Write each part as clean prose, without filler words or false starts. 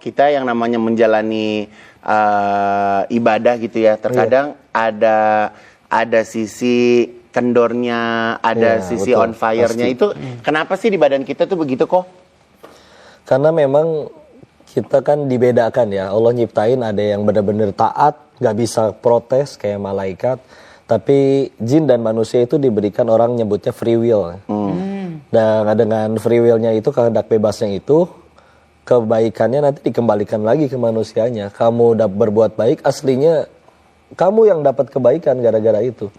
kita yang namanya menjalani ibadah gitu ya, terkadang ada sisi kendornya, ada sisi betul, on fire-nya. pasti. Itu kenapa sih di badan kita tuh begitu kok? Karena memang kita kan dibedakan ya. Allah nyiptain ada yang benar-benar taat, gak bisa protes kayak malaikat. Tapi jin dan manusia itu diberikan orang nyebutnya free will. Dan dengan free will-nya itu, kehendak bebasnya itu, kebaikannya nanti dikembalikan lagi ke manusianya. Kamu udah berbuat baik, aslinya kamu yang dapat kebaikan gara-gara itu.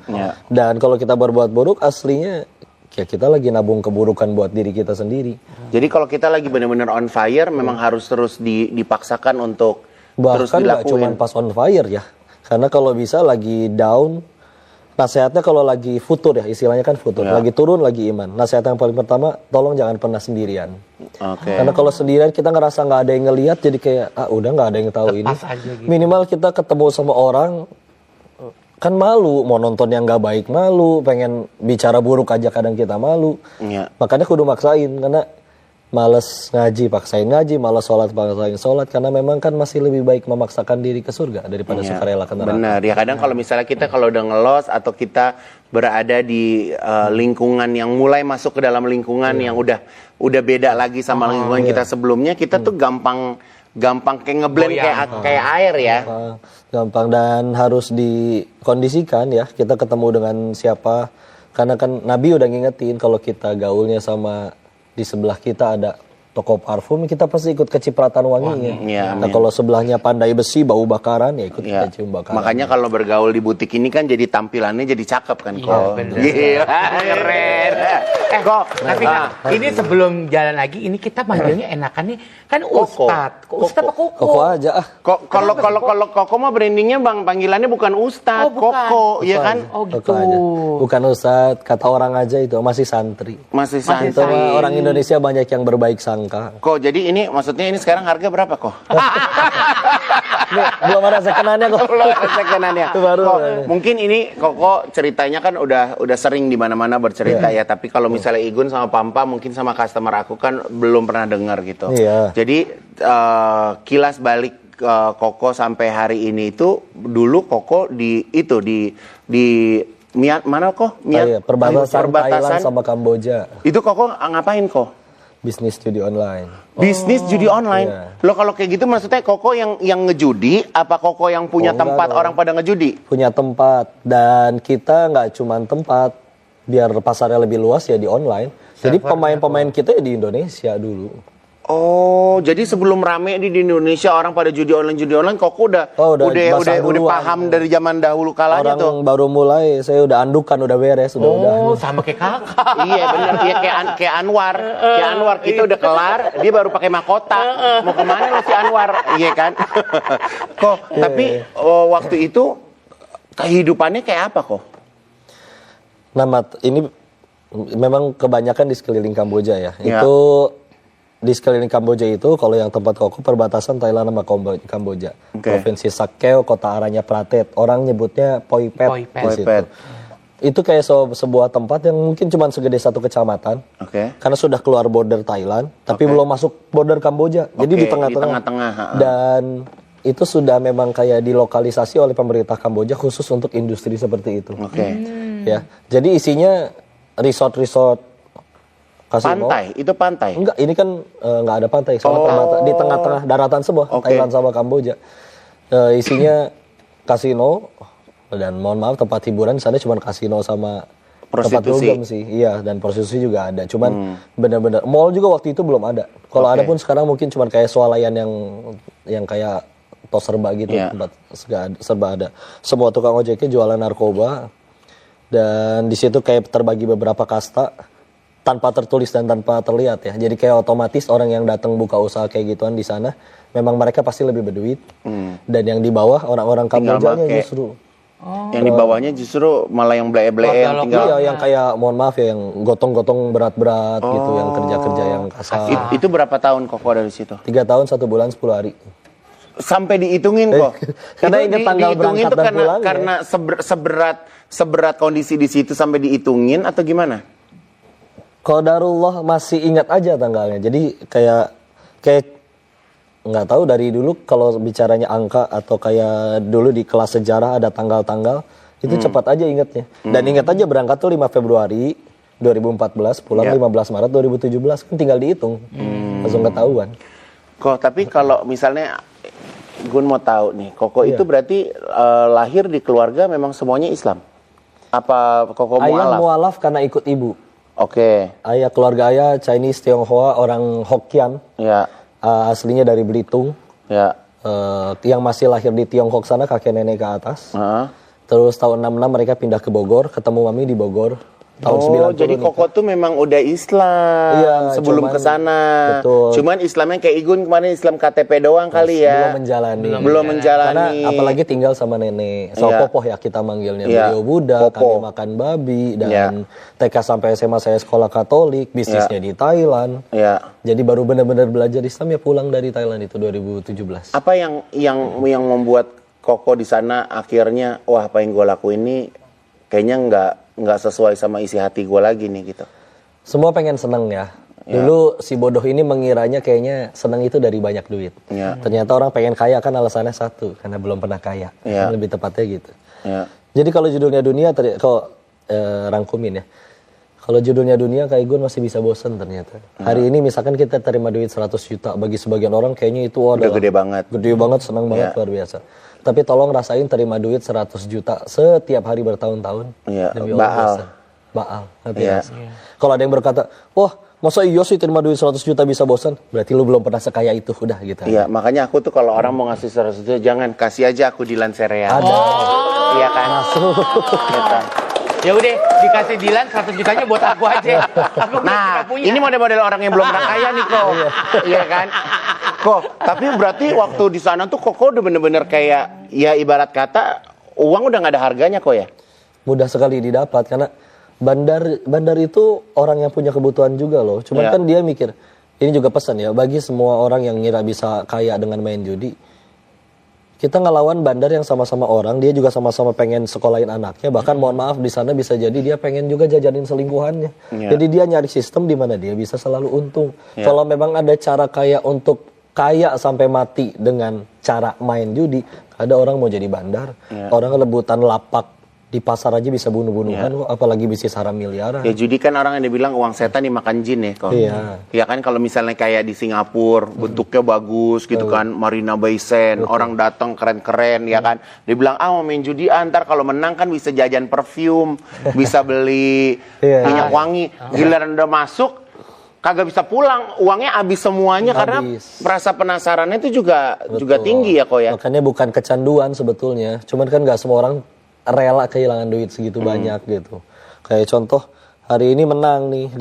Dan kalau kita berbuat buruk, aslinya ya kita lagi nabung keburukan buat diri kita sendiri. Jadi kalau kita lagi benar-benar on fire, memang harus terus dipaksakan untuk terus Bahkan nggak dilakuin. cuma pas on fire ya. Karena kalau bisa lagi down, nasihatnya kalau lagi futur ya, istilahnya kan futur. Lagi turun, lagi iman. Nasihat yang paling pertama, tolong jangan pernah sendirian. Karena kalau sendirian kita ngerasa nggak ada yang ngelihat, jadi kayak udah nggak ada yang tahu ini. Gitu. Minimal kita ketemu sama orang, kan malu, mau nonton yang gak baik malu, pengen bicara buruk aja kadang kita malu. Makanya kudu maksain, karena males ngaji, paksain ngaji, males sholat, paksain sholat. Karena memang kan masih lebih baik memaksakan diri ke surga daripada sukarela ke neraka. Benar, ya kadang kalau misalnya kita kalau udah ngelos atau kita berada di lingkungan yang mulai masuk ke dalam lingkungan yang udah beda lagi sama lingkungan kita sebelumnya, kita tuh gampang kayak ngeblend kayak air ya. Gampang, dan harus dikondisikan ya, kita ketemu dengan siapa. Karena kan Nabi udah ngingetin kalau kita gaulnya sama di sebelah kita ada toko parfum, kita pasti ikut kecipratan wanginya. Nah kalau sebelahnya pandai besi, bau bakaran, ya ikut kita cium bakaran. Makanya kalau bergaul di butik ini kan jadi tampilannya jadi cakep kan kok. Gila, keren. Kok, tapi ini sebelum jalan lagi, ini kita manggilnya enakan nih, kan Ustadz. Ustadz apa Koko? Koko aja. Kalau Koko mah brandingnya bang, panggilannya bukan Ustadz, Koko, ya kan? Oh gitu. Bukan Ustadz, kata orang aja itu masih santri. Masih Itu santri. orang Indonesia banyak yang berbaik sangka. Kok jadi ini maksudnya ini sekarang harga berapa kok? Belum ada sekenannya kok. Belum ada sekenannya. Baru. Mungkin ini Koko ceritanya kan udah sering di mana-mana bercerita ya, tapi kalau misalnya Igun sama Pampa mungkin sama customer aku kan belum pernah dengar gitu. Jadi kilas balik Koko sampai hari ini itu dulu Koko di mana kok? Perbatasan Thailand sama Kamboja. Itu Koko ngapain kok? Bisnis judi online. Bisnis judi online. Lo kalau kayak gitu maksudnya Koko yang ngejudi apa Koko yang punya tempat orang pada ngejudi? Punya tempat, dan kita nggak cuma tempat, biar pasarnya lebih luas ya di online. Jadi pemain-pemain kita ya di Indonesia dulu. Oh, jadi sebelum rame di Indonesia orang pada judi online Koko udah paham dari zaman dahulu kalanya tuh. Orang baru mulai, saya udah andukan, udah beres, udah. Sama kayak kakak. Iya benar, iya kayak Anwar. Kayak Anwar kita udah kelar, dia baru pakai mahkota. Mau kemana lo si Anwar? Iya kan? Kok, tapi waktu itu kehidupannya kayak apa kok? Nah, ini memang kebanyakan di sekeliling Kamboja ya. Itu di sekeliling Kamboja itu, kalau yang tempat Koko perbatasan Thailand sama Kamboja. Provinsi Sakeo, kota Aranya Pratet. Orang nyebutnya Poipet. Itu kayak sebuah tempat yang mungkin cuma segede satu kecamatan. Karena sudah keluar border Thailand, tapi belum masuk border Kamboja. Jadi di tengah-tengah. Dan itu sudah memang kayak dilokalisasi oleh pemerintah Kamboja khusus untuk industri seperti itu. Ya, jadi isinya resort kasino. Pantai, itu pantai? Enggak, ini kan nggak ada pantai, di tengah-tengah daratan semua, Thailand sama Kamboja. Isinya kasino, dan mohon maaf tempat hiburan di sana cuma kasino sama tempat dugem sih. Iya, dan prostitusi juga ada. Cuman benar-benar mall juga waktu itu belum ada. Kalau ada pun sekarang mungkin cuma kayak swalayan yang kayak tos serba gitu, tempat serba ada. Semua tukang ojeknya jualan narkoba, dan di situ kayak terbagi beberapa kasta, tanpa tertulis dan tanpa terlihat ya. Jadi kayak otomatis orang yang datang buka usaha kayak gituan di sana, memang mereka pasti lebih berduit. Dan yang di bawah orang-orang Kambojanya justru. Yang di bawahnya justru malah yang bleye-bleye yang tinggal. Iya, yang kayak mohon maaf ya, yang gotong-gotong berat-berat gitu, yang kerja-kerja yang kasar. Itu berapa tahun Koko dari situ? 3 tahun 1 bulan 10 hari. Sampai dihitungin kok. Karena ingat tanggal berangkat dan pulang. Karena seberat kondisi di situ sampai dihitungin atau gimana? Qadarullah masih ingat aja tanggalnya. Jadi kayak nggak tahu dari dulu kalau bicaranya angka atau kayak dulu di kelas sejarah ada tanggal-tanggal itu cepat aja ingatnya. Dan ingat aja berangkat tuh 5 Februari 2014, pulang 15 Maret 2017 kan tinggal dihitung. Langsung ketahuan. Kok tapi kalau misalnya Gun mau tahu nih, Koko itu berarti lahir di keluarga memang semuanya Islam? Apa Koko mualaf? Ayah mualaf karena ikut ibu. Oke. Ayah keluarga ayah Chinese Tionghoa orang Hokkien. Ya. Aslinya dari Belitung. Ya. Yang masih lahir di Tiongkok sana kakek nenek ke atas. Terus tahun 66 mereka pindah ke Bogor, ketemu mami di Bogor. Tahun 90 jadi Koko tuh memang udah Islam sebelum ke sana. Cuman Islamnya kayak Igun kemarin Islam KTP doang kali ya. Belum menjalani. Karena apalagi tinggal sama nenek. Popoh ya kita manggilnya. Beliau Buddha, kami makan babi dan TK sampai SMA saya sekolah Katolik, bisnisnya di Thailand. Jadi baru benar-benar belajar Islam ya pulang dari Thailand itu 2017. Apa yang membuat Koko di sana akhirnya wah apa yang gue lakuin ini kayaknya nggak sesuai sama isi hati gue lagi nih gitu. Semua pengen seneng ya. Dulu si bodoh ini mengiranya kayaknya seneng itu dari banyak duit. Ternyata orang pengen kaya kan alasannya satu, karena belum pernah kaya. Lebih tepatnya gitu. Jadi kalau judulnya dunia, kalau rangkumin ya. Kalau judulnya dunia kayak gue masih bisa bosen ternyata. Hari ini misalkan kita terima duit 100 juta. Bagi sebagian orang kayaknya itu udah gede banget. Gede banget, senang banget, luar biasa. Tapi tolong rasain terima duit 100 juta setiap hari bertahun-tahun. Baal. Kalau ada yang berkata, wah masa iya sih terima duit 100 juta bisa bosan? Berarti lu belum pernah sekaya itu, udah gitu. Iya, makanya aku tuh kalau orang mau ngasih 100 juta, jangan kasih aja aku Dilan Sereal. Ada. Iya kan? Masuk. Gitu. Ya udah dikasih Dilan 100 jutanya buat aku aja. Aku punya. Ini model-model orang yang belum pernah kaya nih kok. Iya kan? Kok, tapi berarti waktu di sana tuh Koko udah bener-bener kayak ya ibarat kata uang udah nggak ada harganya kok ya? Mudah sekali didapat karena bandar itu orang yang punya kebutuhan juga loh. Cuman kan dia mikir, ini juga pesan ya bagi semua orang yang ngira bisa kaya dengan main judi. Kita ngelawan bandar yang sama-sama orang, dia juga sama-sama pengen sekolahin anaknya. Bahkan mohon maaf di sana bisa jadi dia pengen juga jajanin selingkuhannya. Jadi dia nyari sistem di mana dia bisa selalu untung. Kalau memang ada cara kaya untuk kaya sampai mati dengan cara main judi, ada orang mau jadi bandar, orang rebutan lapak di pasar aja bisa bunuh-bunuhan, apalagi bisnis haram miliaran. Ya judi kan orang yang dibilang uang setan dimakan jin ya kok. Ya kan kalau misalnya kayak di Singapura bentuknya bagus gitu kan, Marina Bay Sands, orang datang keren-keren ya kan. Dia bilang mau main judi antar kalau menang kan bisa jajan parfum, bisa beli minyak wangi. Giliran udah masuk kagak bisa pulang, uangnya habis semuanya karena rasa penasarannya itu juga tinggi ya kok ya. Makanya bukan kecanduan sebetulnya, cuman kan nggak semua orang rela kehilangan duit segitu banyak gitu. Kayak contoh hari ini menang nih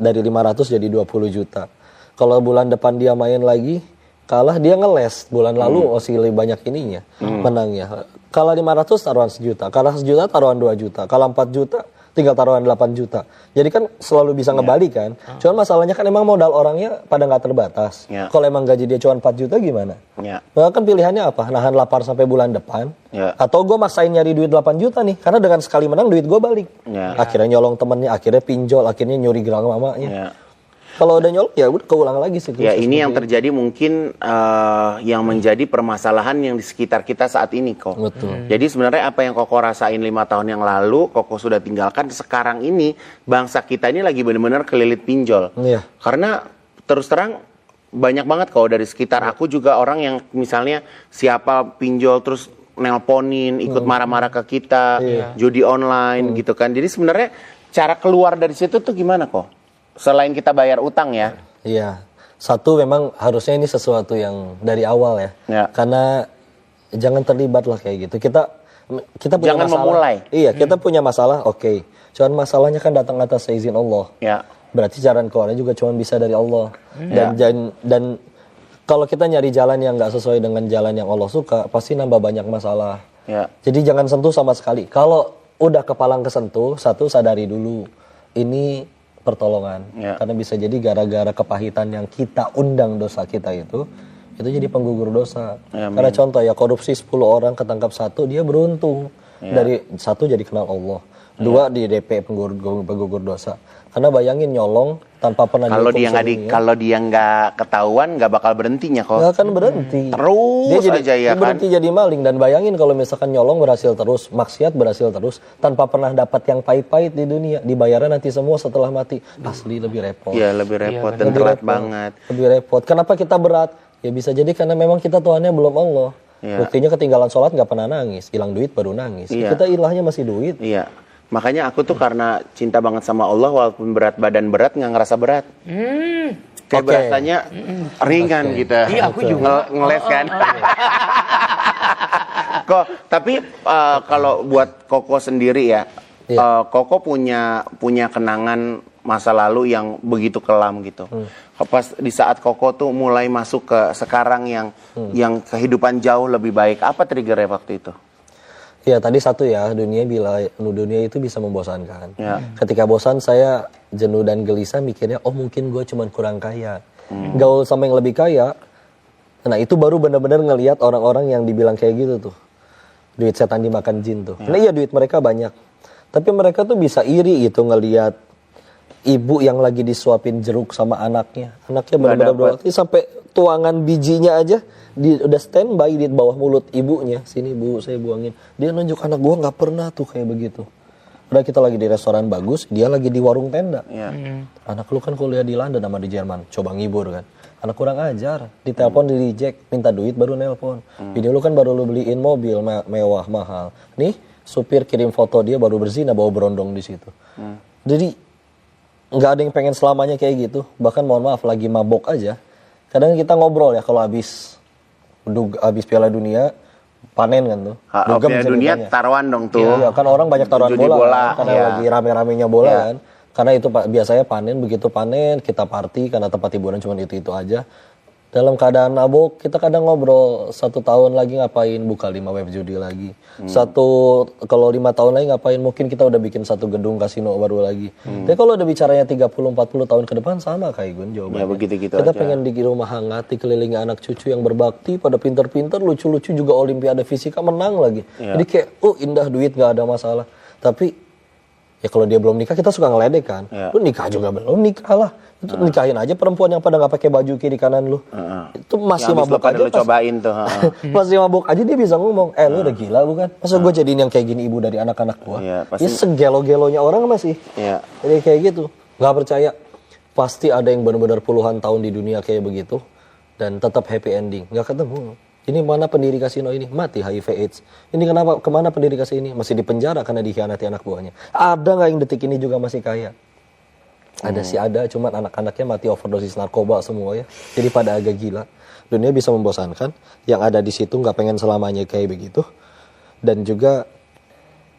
dari 500 jadi 20 juta. Kalau bulan depan dia main lagi kalah, dia ngeles. Bulan lalu masih lebih banyak ininya menangnya. Kalah 500 taruhan 1 juta, kalah 1 juta taruhan 2 juta, kalah 4 juta tinggal taruhan 8 juta. Jadi kan selalu bisa ngebalik kan. Cuman masalahnya kan emang modal orangnya pada nggak terbatas. Kalau emang gaji dia cuma 4 juta gimana? Nah, kan pilihannya apa? Nahan lapar sampai bulan depan. Atau gue maksain nyari duit 8 juta nih. Karena dengan sekali menang duit gue balik. Akhirnya nyolong temennya, akhirnya pinjol, akhirnya nyuri gelang mamanya. Kalau udah nyolong ya udah keulang lagi sih. Ya ini yang terjadi mungkin yang menjadi permasalahan yang di sekitar kita saat ini kok. Jadi sebenarnya apa yang Koko rasain 5 tahun yang lalu, Koko sudah tinggalkan. Sekarang ini bangsa kita ini lagi benar-benar kelilit pinjol. Karena terus terang banyak banget kalau dari sekitar aku juga orang yang misalnya siapa pinjol terus nelponin, ikut marah-marah ke kita, judi online gitu kan. Jadi sebenarnya cara keluar dari situ tuh gimana kok? Selain kita bayar utang ya. Iya. Satu memang harusnya ini sesuatu yang dari awal ya. Karena jangan terlibat lah kayak gitu. Kita punya jangan masalah. Memulai. Iya, kita punya masalah, oke. Cuman masalahnya kan datang atas seizin Allah. Berarti jalan keluarnya juga cuma bisa dari Allah. Dan kalau kita nyari jalan yang nggak sesuai dengan jalan yang Allah suka, pasti nambah banyak masalah. Jadi jangan sentuh sama sekali. Kalau udah kepalang kesentuh, satu sadari dulu. Ini pertolongan. Karena bisa jadi gara-gara kepahitan yang kita undang dosa kita itu jadi penggugur dosa. Karena contoh ya korupsi 10 orang ketangkap 1, dia beruntung. Dari satu jadi kenal Allah, dua di DP penggugur dosa. Karena bayangin nyolong tanpa pernah dihukum kalau dia nggak ketahuan nggak bakal berhentinya kok. Nggak akan berhenti. Terus dia aja ya kan. Berhenti jadi maling. Dan bayangin kalau misalkan nyolong berhasil terus, maksiat berhasil terus, tanpa pernah dapat yang pahit-pahit di dunia, dibayarnya nanti semua setelah mati. Asli lebih repot. Iya lebih repot dan berat banget. Lebih repot. Kenapa kita berat? Ya bisa jadi karena memang kita Tuhannya belum Allah. Buktinya ketinggalan sholat nggak pernah nangis, hilang duit baru nangis. Kita ilahnya masih duit. Iya. Makanya aku tuh karena cinta banget sama Allah, walaupun berat badan berat nggak ngerasa berat. Kayak berasanya ringan gitu. Iya aku juga ngeles kan. Kok tapi kalau buat Koko sendiri ya, Koko punya kenangan masa lalu yang begitu kelam gitu. Pas di saat Koko tuh mulai masuk ke sekarang yang kehidupan jauh lebih baik, apa triggernya waktu itu? Ya tadi satu ya, dunia itu bisa membosankan. Ketika bosan saya jenuh dan gelisah mikirnya, oh mungkin gue cuman kurang kaya. Gaul sama yang lebih kaya. Nah itu baru benar-benar ngelihat orang-orang yang dibilang kayak gitu tuh. Duit setan dimakan jin tuh. Nah iya duit mereka banyak. Tapi mereka tuh bisa iri gitu ngelihat ibu yang lagi disuapin jeruk sama anaknya. Anaknya benar-benar berarti sampai tuangan bijinya aja udah standby di bawah mulut ibunya. Sini bu, saya buangin. Dia nunjuk anak gua nggak pernah tuh kayak begitu. Udah kita lagi di restoran bagus, dia lagi di warung tenda. Anak lu kan kuliah di London sama di Jerman, coba ngibur kan. Anak kurang ajar, ditelepon di reject, minta duit baru nelpon. Video lu kan baru lu beliin mobil mewah mahal. Nih supir kirim foto dia baru berzina bawa berondong di situ. Jadi nggak ada yang pengen selamanya kayak gitu. Bahkan mohon maaf lagi mabok aja. Kadang kita ngobrol ya kalau habis Piala Dunia panen kan tuh. Piala Dunia taruhan dong tuh. Iya, kan orang banyak taruhan bola. Kan, karena lagi rame-ramenya bola kan. Karena itu biasanya panen, begitu panen kita party karena tempat hiburan cuma itu aja. Dalam keadaan mabuk kita kadang ngobrol 1 tahun lagi ngapain, buka 5 web judi lagi. Kalau 5 tahun lagi ngapain, mungkin kita udah bikin 1 gedung kasino baru lagi. Tapi kalau udah bicaranya 30-40 tahun ke depan sama kayak Gun jawabannya. Ya begitu-gitu kita aja. pengen di rumah hangat, dikelilingi anak cucu yang berbakti, pada pinter-pinter, lucu-lucu juga olimpiade fisika menang lagi. Jadi kayak indah duit gak ada masalah. Tapi ya kalau dia belum nikah kita suka ngeledek kan. Lu nikah juga belum, nikah lah. Itu nikahin aja perempuan yang pada nggak pakai baju kiri kanan lu. Itu masih mabuk aja. Lu cobain tuh. Masih mabuk aja dia bisa ngomong, lu udah gila bukan? Masa gue jadiin yang kayak gini ibu dari anak-anak gua? Dia segelo-gelonya orang masih. Jadi kayak gitu. Nggak percaya. Pasti ada yang benar-benar puluhan tahun di dunia kayak begitu dan tetap happy ending. Nggak ketemu. Ini mana pendiri kasino ini? Mati HIV AIDS. Ini kenapa? Kemana pendiri kasino ini? Masih di penjara karena dikhianati anak buahnya. Ada nggak yang detik ini juga masih kaya? Ada sih ada, cuman anak-anaknya mati overdosis narkoba semua ya. Jadi pada agak gila. Dunia bisa membosankan. Yang ada di situ nggak pengen selamanya kayak begitu. Dan juga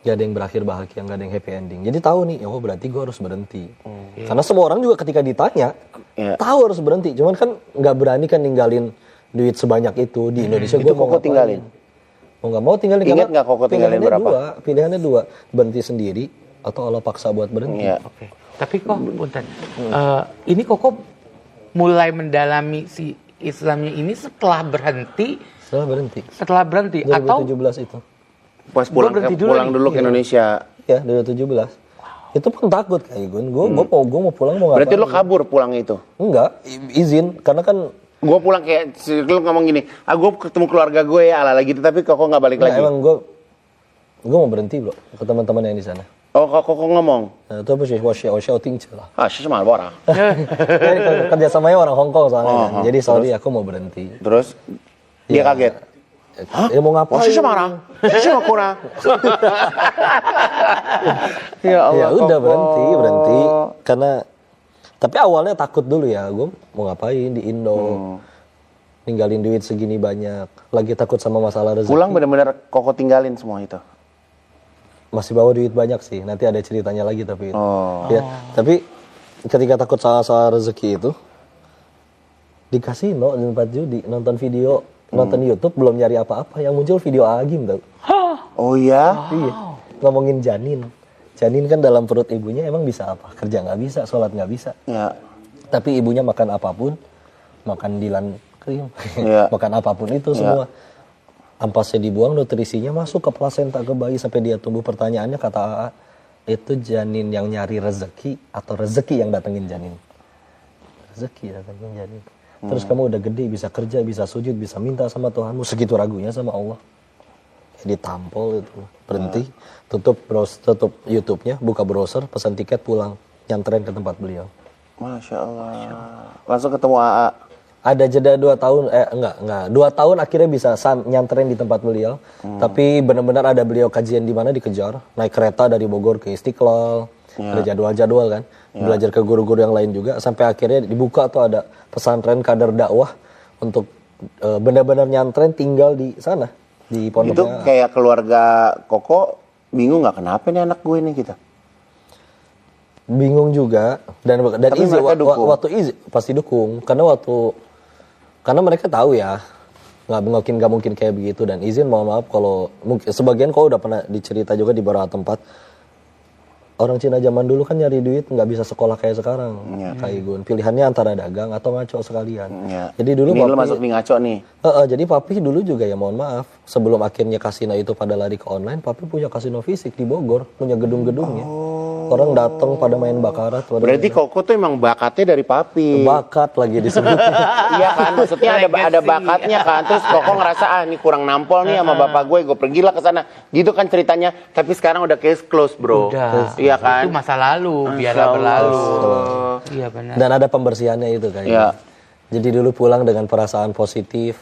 gak ada yang berakhir bahagia, gak ada yang happy ending. Jadi tahu nih, berarti gue harus berhenti. Karena semua orang juga ketika ditanya, tahu harus berhenti. Cuman kan nggak berani kan ninggalin duit sebanyak itu di Indonesia. Itu Koko tinggalin? Mau nggak mau tinggalin. Ingat nggak Koko tinggalin berapa? Pilihannya dua, berhenti sendiri atau Allah paksa buat berhenti. Oke. Tapi kok, punten, ini Koko mulai mendalami si Islamnya ini setelah berhenti. Setelah berhenti 2017 atau 2017 itu. Pas pulang dulu ke Indonesia. Ya, 2017. Itu pun takut kayak gue mau pulang mau ngapain. Berarti lo kabur pulang itu? Enggak, izin karena kan gue pulang kayak lu ngomong gini, gue ketemu keluarga gue ya ala gitu, tapi kok nggak balik lagi? Emang gue mau berhenti bro ke teman-teman yang di sana. Oh kok ngomong? Itu apa sih? Wasya tinggi lah. Sih sama orang. Kerja samanya orang Hong Kong soalnya kan. Jadi sorry aku mau berhenti. Terus dia kaget. Dia mau ngapain? Sih sama orang. Sih sama kurang. Ya Allah. Ya udah berhenti karena. Tapi awalnya takut dulu ya, gue mau ngapain di Indo, ninggalin duit segini banyak, lagi takut sama masalah rezeki. Pulang benar-benar Koko tinggalin semua itu? Masih bawa duit banyak sih, nanti ada ceritanya lagi tapi itu. Ya, tapi ketika takut soal rezeki itu, di kasino, di tempat judi, nonton video, nonton YouTube, belum nyari apa-apa, yang muncul video Agim tau. Oh ya? Iya, ngomongin janin. Janin kan dalam perut ibunya emang bisa apa? Kerja nggak bisa, sholat nggak bisa. Ya. Tapi ibunya makan apapun, makan dilan krim, makan apapun itu semua. ampasnya dibuang, nutrisinya masuk ke plasenta ke bayi sampai dia tumbuh. Pertanyaannya kata AA, itu janin yang nyari rezeki atau rezeki yang datengin janin? Rezeki datengin janin. Terus kamu udah gede, bisa kerja, bisa sujud, bisa minta sama Tuhanmu, segitu ragunya sama Allah. Ditampol itu, berhenti, tutup YouTube-nya, buka browser, pesan tiket, pulang, nyantren ke tempat beliau. Masya Allah. Langsung ketemu AA. Ada jeda 2 tahun, enggak. 2 tahun akhirnya bisa nyantren di tempat beliau. Tapi benar-benar ada beliau kajian di mana dikejar. Naik kereta dari Bogor ke Istiqlal. Ada jadwal-jadwal kan. Belajar ke guru-guru yang lain juga. Sampai akhirnya dibuka tuh ada pesantren kader dakwah. Untuk benar-benar nyantren tinggal di sana. Di pondoknya. Itu kayak keluarga Koko bingung nggak kenapa nih anak gue ini gitu? Bingung juga. Dan tapi izin, waktu izin pasti dukung. Karena mereka tahu ya, nggak mungkin kayak begitu. Dan izin mohon maaf kalau mungkin sebagian kau udah pernah dicerita juga di beberapa tempat. Orang Cina zaman dulu kan nyari duit nggak bisa sekolah kayak sekarang, Kak Igun. Pilihannya antara dagang atau ngaco sekalian. Jadi dulu ini papi masuk di ngaco nih. Jadi papi dulu juga ya mohon maaf, sebelum akhirnya kasino itu pada lari ke online, papi punya kasino fisik di Bogor, punya gedung-gedungnya. Orang datang pada main bakarat. Berarti Koko tuh emang bakatnya dari papi. Bakat lagi disebutnya. Iya kan, maksudnya ada bakatnya kan. Terus Koko ngerasa ini kurang nampol nih sama bapak gue pergilah ke sana. Gitu kan ceritanya. Tapi sekarang udah case close, bro. Udah. Iya kan? Itu masa lalu, biarlah berlalu. Iya benar. Dan ada pembersihannya itu kayaknya. Iya. Jadi dulu pulang dengan perasaan positif.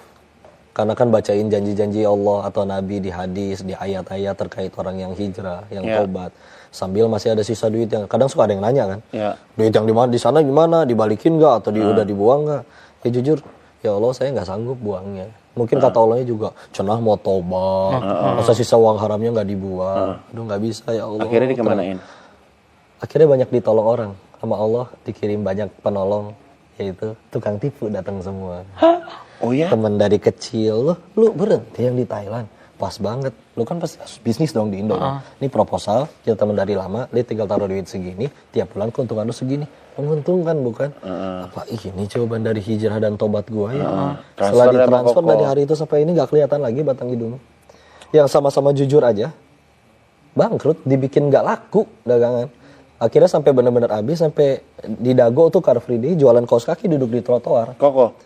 Karena kan bacain janji-janji Allah atau Nabi di hadis, di ayat-ayat terkait orang yang hijrah, yang tobat. Sambil masih ada sisa duit yang kadang suka ada yang nanya kan, duit yang di sana gimana, dibalikin nggak atau udah dibuang nggak? Ya jujur, ya Allah saya nggak sanggup buangnya. Mungkin kata Allahnya juga, cenah mau tobat, masa sisa uang haramnya nggak dibuang, aduh nggak bisa ya Allah. Akhirnya dikemanain? Akhirnya banyak ditolong orang, sama Allah dikirim banyak penolong, yaitu tukang tipu datang semua. Oh ya? Temen dari kecil, lu berhenti yang di Thailand. Pas banget, lu kan pasti bisnis dong di Indo. Ini proposal, kita teman dari lama, lu tinggal taruh duit segini, tiap bulan keuntungan lu segini. Menguntungkan bukan? Apa ini jawaban dari hijrah dan tobat gua ya? Setelah ditransfer dari hari itu sampai ini gak kelihatan lagi batang hidung. Yang sama-sama jujur aja, bangkrut, dibikin gak laku dagangan. Akhirnya sampai benar-benar habis, sampai di Dago tuh Car Free Day, jualan kaos kaki duduk di trotoar. Koko?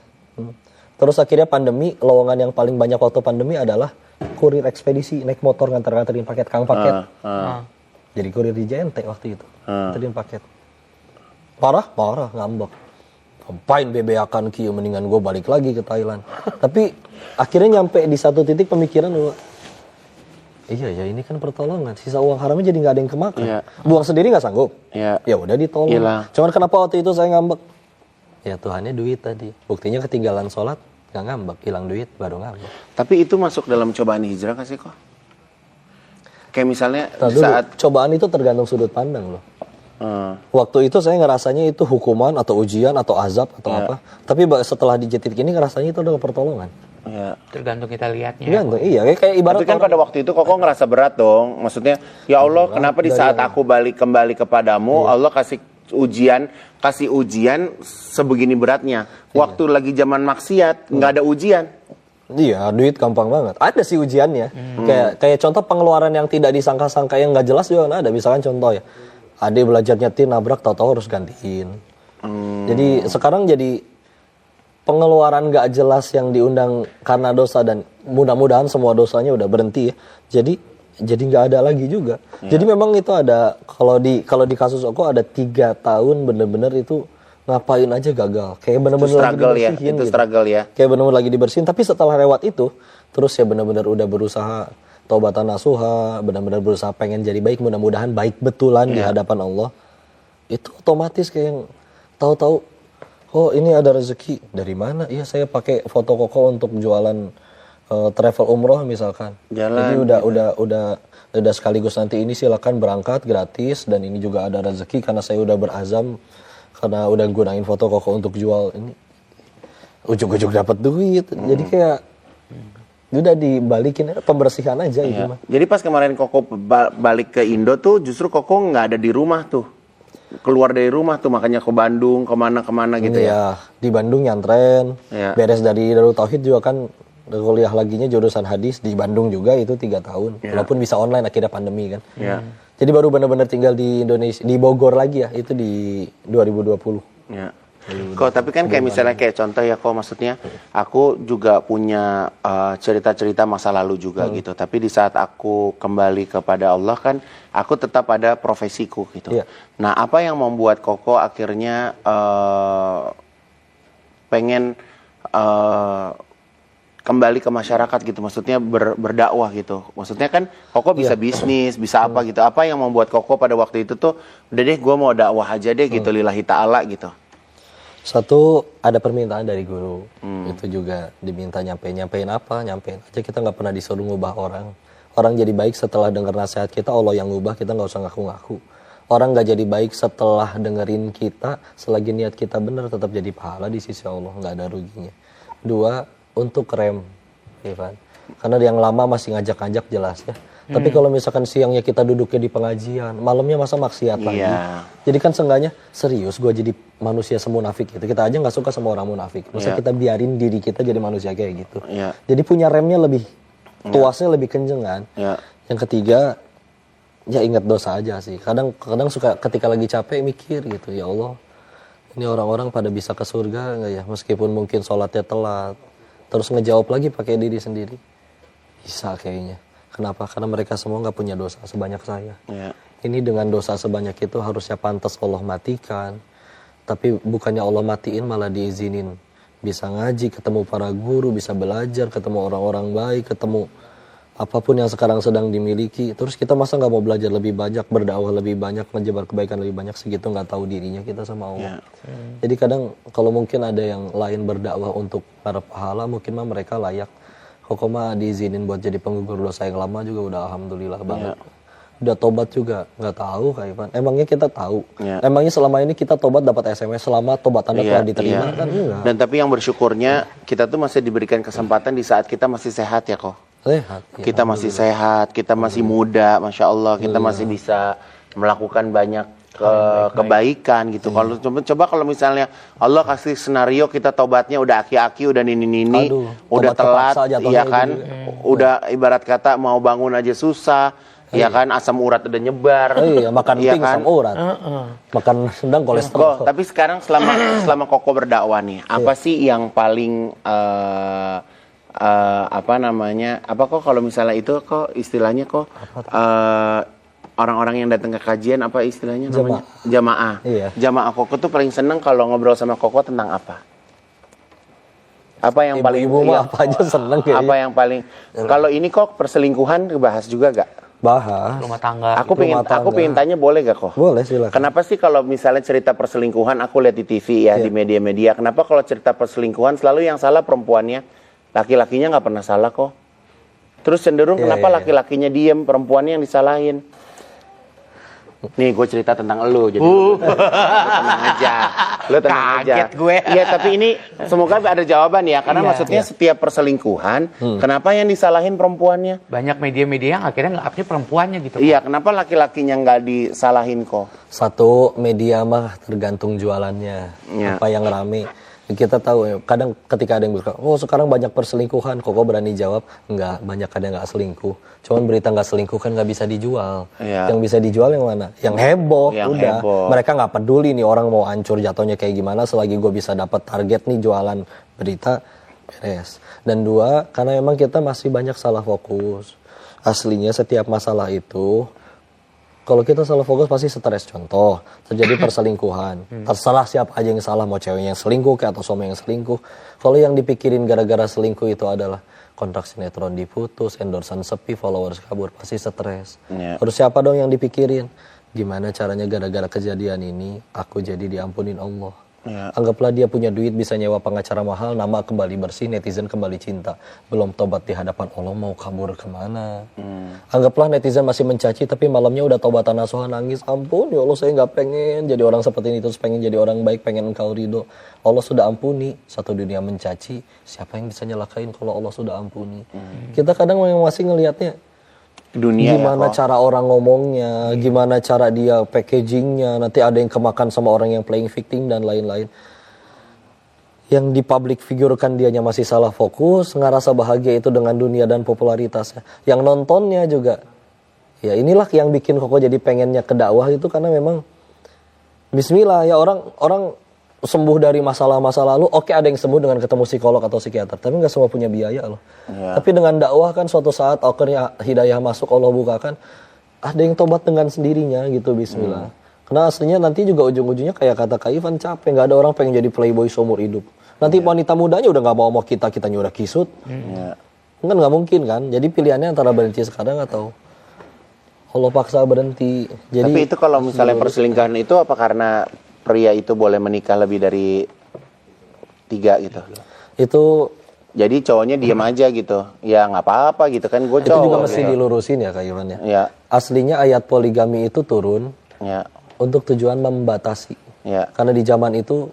Terus akhirnya pandemi, lowongan yang paling banyak waktu pandemi adalah kurir ekspedisi, naik motor nganter-nganterin paket, kang paket. Jadi kurir di JNT waktu itu, nganterin paket. Parah, ngambek. Ngapain bebeakan kieu, mendingan gue balik lagi ke Thailand. Tapi akhirnya nyampe di satu titik pemikiran gue, iya ya ini kan pertolongan, sisa uang haramnya jadi nggak ada yang kemakan. Buang sendiri nggak sanggup. Ya udah ditolong. Cuman kenapa waktu itu saya ngambek? Ya Tuhannya duit tadi. Buktinya ketinggalan sholat, gak ngambek, hilang duit, baru ngambek. Tapi itu masuk dalam cobaan hijrah gak sih kok? Kayak misalnya saat... Cobaan itu tergantung sudut pandang loh. Waktu itu saya ngerasanya itu hukuman atau ujian atau azab atau apa. Tapi setelah di titik ini ngerasanya itu adalah pertolongan. Tergantung kita lihatnya. Tergantung, iya. Kayak ibarat tapi kan pada waktu itu Koko ngerasa berat dong. Maksudnya, ya Allah kenapa di saat aku kembali kepadamu, Allah kasih ujian sebegini beratnya. Waktu lagi zaman maksiat nggak ada ujian. Iya, duit gampang banget. Ada sih ujiannya. Kayak contoh pengeluaran yang tidak disangka-sangka yang nggak jelas juga ada. Misalkan contoh ya, Ade belajar nyetir nabrak, tahu-tahu harus gantiin. Jadi sekarang jadi pengeluaran nggak jelas yang diundang karena dosa, dan mudah-mudahan semua dosanya udah berhenti ya. Jadi nggak ada lagi juga. Jadi memang itu ada, kalau di kasus aku ada 3 tahun bener-bener itu ngapain aja gagal. Kayak bener-bener lagi dibersihin. Itu struggle ya. Kayak bener-bener lagi dibersihin. Tapi setelah lewat itu, terus ya bener-bener udah berusaha taubatan nasuha, benar-benar berusaha pengen jadi baik, mudah-mudahan baik betulan di hadapan Allah. Itu otomatis kayak yang tahu-tahu, oh ini ada rezeki dari mana? Iya saya pakai foto Koko untuk jualan travel umroh misalkan. Jadi udah sekaligus nanti ini silakan berangkat gratis, dan ini juga ada rezeki karena saya udah berazam karena udah gunain foto Koko untuk jual ini. Ujuk-ujuk dapat duit. Jadi kayak udah dibalikin, pembersihan aja itu mah. Jadi pas kemarin Koko balik ke Indo tuh justru Koko nggak ada di rumah tuh, keluar dari rumah tuh, makanya ke Bandung kemana gitu ya. Di Bandung nyantren, beres dari Darul Tauhid juga kan kuliah laginya jurusan hadis di Bandung juga itu 3 tahun. Walaupun bisa online akhirnya pandemi kan. Jadi baru benar-benar tinggal di Indonesia, di Bogor lagi ya, itu di 2020. Kok tapi kan kayak misalnya kayak contoh ya kok maksudnya aku juga punya cerita-cerita masa lalu juga gitu. Tapi di saat aku kembali kepada Allah kan aku tetap ada profesiku gitu. Nah, apa yang membuat Koko akhirnya pengen kembali ke masyarakat gitu, maksudnya berdakwah gitu. Maksudnya kan Koko bisa bisnis, bisa apa gitu. Apa yang membuat Koko pada waktu itu tuh udah deh gue mau dakwah aja deh gitu, lillahi ta'ala gitu. Satu, ada permintaan dari guru. Itu juga diminta nyampein apa, nyampein aja. Kita nggak pernah disuruh ngubah orang. Orang jadi baik setelah dengar nasihat kita, Allah yang ngubah, kita nggak usah ngaku-ngaku. Orang nggak jadi baik setelah dengerin kita, selagi niat kita benar tetap jadi pahala di sisi Allah, nggak ada ruginya. Dua, untuk rem, Ivan. Karena yang lama masih ngajak-ngajak jelas ya. Tapi kalau misalkan siangnya kita duduknya di pengajian, malamnya masa maksiat lagi. Jadi kan seenggaknya serius gue jadi manusia semunafik gitu. Kita aja nggak suka sama orang munafik. Masa kita biarin diri kita jadi manusia kayak gitu. Jadi punya remnya lebih, tuasnya lebih kenceng kan. Yang ketiga, ya ingat dosa aja sih. Kadang suka ketika lagi capek mikir gitu, ya Allah, ini orang-orang pada bisa ke surga nggak ya? Meskipun mungkin sholatnya telat. Terus ngejawab lagi pakai diri sendiri. Bisa kayaknya. Kenapa? Karena mereka semua nggak punya dosa sebanyak saya. Ini dengan dosa sebanyak itu harusnya pantas Allah matikan. Tapi bukannya Allah matiin malah diizinin. Bisa ngaji, ketemu para guru, bisa belajar, ketemu orang-orang baik, ketemu apapun yang sekarang sedang dimiliki. Terus kita masa nggak mau belajar lebih banyak, berdakwah lebih banyak, menyebar kebaikan lebih banyak, segitu nggak tahu dirinya kita sama Allah. Jadi kadang kalau mungkin ada yang lain berdakwah untuk para pahala, mungkin mah mereka layak. Koko mah diizinin buat jadi penggugur dosa yang lama juga udah alhamdulillah banget. Udah tobat juga, nggak tahu Kak Ivan. Emangnya kita tahu? Emangnya selama ini kita tobat dapat SMS selama tobat Anda telah diterima kan enggak? Dan tapi yang bersyukurnya kita tuh masih diberikan kesempatan di saat kita masih sehat ya kok. Sehat. Kita masih sehat, kita masih muda, Masya Allah, kita masih bisa melakukan banyak kebaikan gitu. Kalau coba kalau misalnya Allah kasih skenario kita tobatnya udah aki-aki, udah nini-nini, udah telat, ya kan, udah ibarat kata mau bangun aja susah, ya kan, asam urat udah nyebar, makan pink kan? Asam urat, makan sedang kolesterol. Tapi sekarang selama Koko berdakwah nih, apa sih yang paling apa kok kalau misalnya itu kok istilahnya kok orang-orang yang datang ke kajian apa istilahnya namanya jamaah. Jamaah Koko tuh paling seneng kalau ngobrol sama Koko tentang apa? Apa yang paling apa aja seneng kayaknya. Apa yang paling kalau ini kok perselingkuhan dibahas juga gak? Bahas. Rumah tangga. Aku pengen tanya boleh gak kok? Boleh silakan. Kenapa sih kalau misalnya cerita perselingkuhan aku lihat di TV ya di media-media, kenapa kalau cerita perselingkuhan selalu yang salah perempuannya? Laki-lakinya nggak pernah salah kok. Terus cenderung kenapa laki-lakinya diem, perempuannya yang disalahin? Nih gue cerita tentang elu, jadi lu tenang aja. Lu tenang aja. Kaget gue. Iya tapi ini semoga ada jawaban ya, karena maksudnya setiap perselingkuhan, kenapa yang disalahin perempuannya? Banyak media-media yang akhirnya nge-upnya perempuannya gitu. Iya, kenapa laki-lakinya nggak disalahin kok? Satu, media mah tergantung jualannya, apa yang rame. Kita tahu ya, kadang ketika ada yang bilang, oh sekarang banyak perselingkuhan, Koko berani jawab, enggak, banyak kadang nggak selingkuh. Cuman berita nggak selingkuh kan nggak bisa dijual. Yang bisa dijual yang mana? Yang heboh, udah. Mereka nggak peduli nih orang mau hancur jatuhnya kayak gimana, selagi gue bisa dapat target nih jualan berita, beres. Dan dua, karena memang kita masih banyak salah fokus. Aslinya setiap masalah itu, kalau kita salah fokus pasti stres. Contoh, terjadi perselingkuhan. Terserah siapa aja yang salah, mau ceweknya yang selingkuh atau suami yang selingkuh. Kalau yang dipikirin gara-gara selingkuh itu adalah kontrak sinetron diputus, endorsan sepi, followers kabur, pasti stres. Terus siapa dong yang dipikirin? Gimana caranya gara-gara kejadian ini aku jadi diampunin Allah. Anggaplah dia punya duit bisa nyewa pengacara mahal, nama kembali bersih, netizen kembali cinta. Belum tobat di hadapan Allah, mau kabur kemana? Anggaplah netizen masih mencaci, tapi malamnya udah tobatan nasuhan, nangis, ampun ya Allah saya nggak pengen jadi orang seperti ini, terus pengen jadi orang baik, pengen engkau ridho. Allah sudah ampuni, satu dunia mencaci, siapa yang bisa nyelakain kalau Allah sudah ampuni? Kita kadang masih ngelihatnya dunia gimana cara orang ngomongnya, gimana cara dia packagingnya, nanti ada yang kemakan sama orang yang playing victim dan lain-lain. yang di public figure-kan dianya masih salah fokus, ngerasa bahagia itu dengan dunia dan popularitasnya. Yang nontonnya juga, ya inilah yang bikin Koko jadi pengennya ke dakwah itu karena memang bismillah ya orang sembuh dari masalah-masa lalu, oke ada yang sembuh dengan ketemu psikolog atau psikiater, tapi nggak semua punya biaya loh. Ya. Tapi dengan dakwah kan suatu saat akhirnya hidayah masuk, Allah bukakan, ada yang tobat dengan sendirinya gitu, bismillah. Karena aslinya nanti juga ujung-ujungnya kayak kata Kak Ivan, capek, nggak ada orang pengen jadi playboy seumur hidup. Nanti wanita mudanya udah nggak mau kitanya udah kisut, kan nggak mungkin kan. Jadi pilihannya antara berhenti sekarang atau Allah paksa berhenti. Jadi, tapi itu kalau misalnya perselingkuhan itu apa karena pria itu boleh menikah lebih dari 3 gitu? Itu jadi cowoknya diem aja gitu, ya nggak apa-apa gitu kan, gue cowok. Itu juga mesti dilurusin ya Kak Ivan ya. Ya. Aslinya ayat poligami itu turun untuk tujuan membatasi. Ya. Karena di zaman itu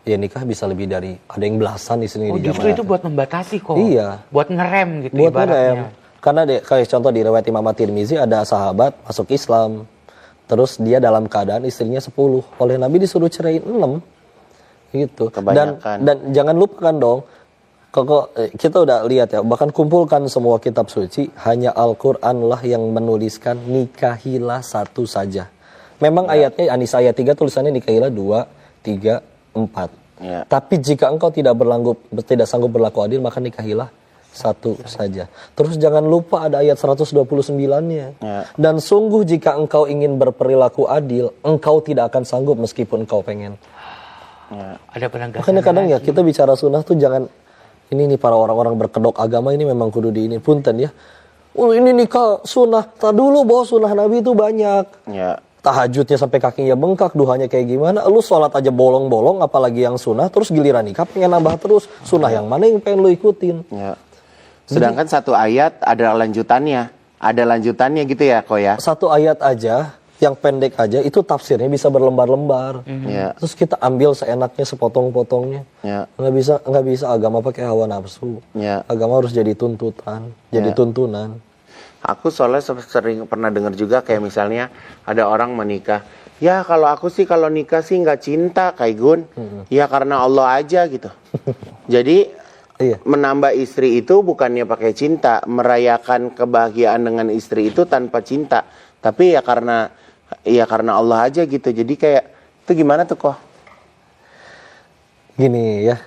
ya nikah bisa lebih dari, ada yang belasan di sini di zaman. Justru itu buat membatasi kok. Iya. Buat ngerem gitu buat ibaratnya. Ngerem. Karena kayak contoh di riwayat Imam At-Tirmizi ada sahabat masuk Islam. Terus dia dalam keadaan istrinya 10. Oleh Nabi disuruh ceraiin 6. Gitu. Kebanyakan. Dan jangan lupakan dong, kita udah lihat ya, bahkan kumpulkan semua kitab suci, hanya Al-Quran lah yang menuliskan nikahilah 1 saja. Memang ayatnya, An-Nisa ayat 3 tulisannya nikahilah 2, 3, 4. Ya. Tapi jika engkau tidak sanggup berlaku adil, maka nikahilah 1 saja. Terus jangan lupa ada ayat 129-nya. Ya. Dan sungguh jika engkau ingin berperilaku adil, engkau tidak akan sanggup meskipun engkau pengen. Ya. Ada penegasan. Makanya kadang ya kita bicara sunnah tuh jangan, ini nih para orang-orang berkedok agama ini memang kudu di ini. Punten ya. Ini nikah sunnah. Tak dulu bahwa sunnah Nabi itu banyak. Ya. Tahajudnya sampai kakinya bengkak, duhanya kayak gimana. Lu sholat aja bolong-bolong, apalagi yang sunnah. Terus giliran nikah pengen nambah terus. Sunnah yang mana yang pengen lu ikutin. Ya. Sedangkan satu ayat ada lanjutannya. Ada lanjutannya gitu ya, Ko ya? Satu ayat aja, yang pendek aja, itu tafsirnya bisa berlembar-lembar. Ya. Terus kita ambil seenaknya, sepotong-potongnya. Ya. Nggak bisa agama pakai hawa nafsu. Ya. Agama harus jadi tuntutan, jadi tuntunan. Aku soalnya sering pernah dengar juga kayak misalnya ada orang menikah. Ya kalau aku sih kalau nikah sih nggak cinta, Kak Igun. Ya karena Allah aja gitu. Jadi menambah istri itu bukannya pakai cinta, merayakan kebahagiaan dengan istri itu tanpa cinta, tapi ya karena Allah aja gitu. Jadi kayak itu gimana tuh kok? Gini ya,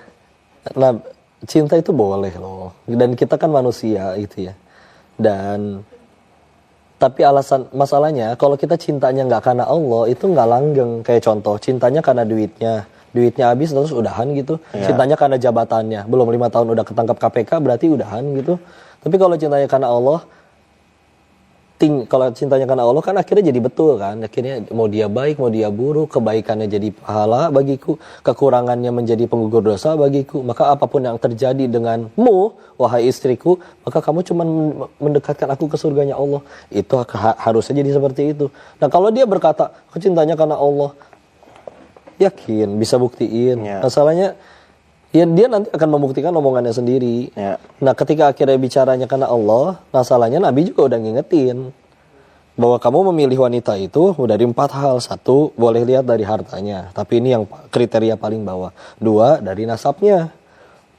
nah cinta itu boleh loh, dan kita kan manusia gitu ya. Dan tapi masalahnya kalau kita cintanya nggak karena Allah itu nggak langgeng. Kayak contoh cintanya karena duitnya habis terus udahan gitu. Cintanya karena jabatannya, belum 5 tahun udah ketangkap KPK berarti udahan gitu. Tapi kalau cintanya karena Allah, kalau cintanya karena Allah kan akhirnya jadi betul kan. Akhirnya mau dia baik, mau dia buruk, kebaikannya jadi pahala bagiku, kekurangannya menjadi penggugur dosa bagiku. Maka apapun yang terjadi denganmu, wahai istriku, maka kamu cuma mendekatkan aku ke surganya Allah. Itu harusnya jadi seperti itu. Nah kalau dia berkata, aku cintanya karena Allah, yakin, bisa buktiin. Masalahnya, ya dia nanti akan membuktikan omongannya sendiri. Nah ketika akhirnya bicaranya karena Allah, masalahnya Nabi juga udah ngingetin bahwa kamu memilih wanita itu dari 4 hal. 1, boleh lihat dari hartanya, tapi ini yang kriteria paling bawah. 2, dari nasabnya,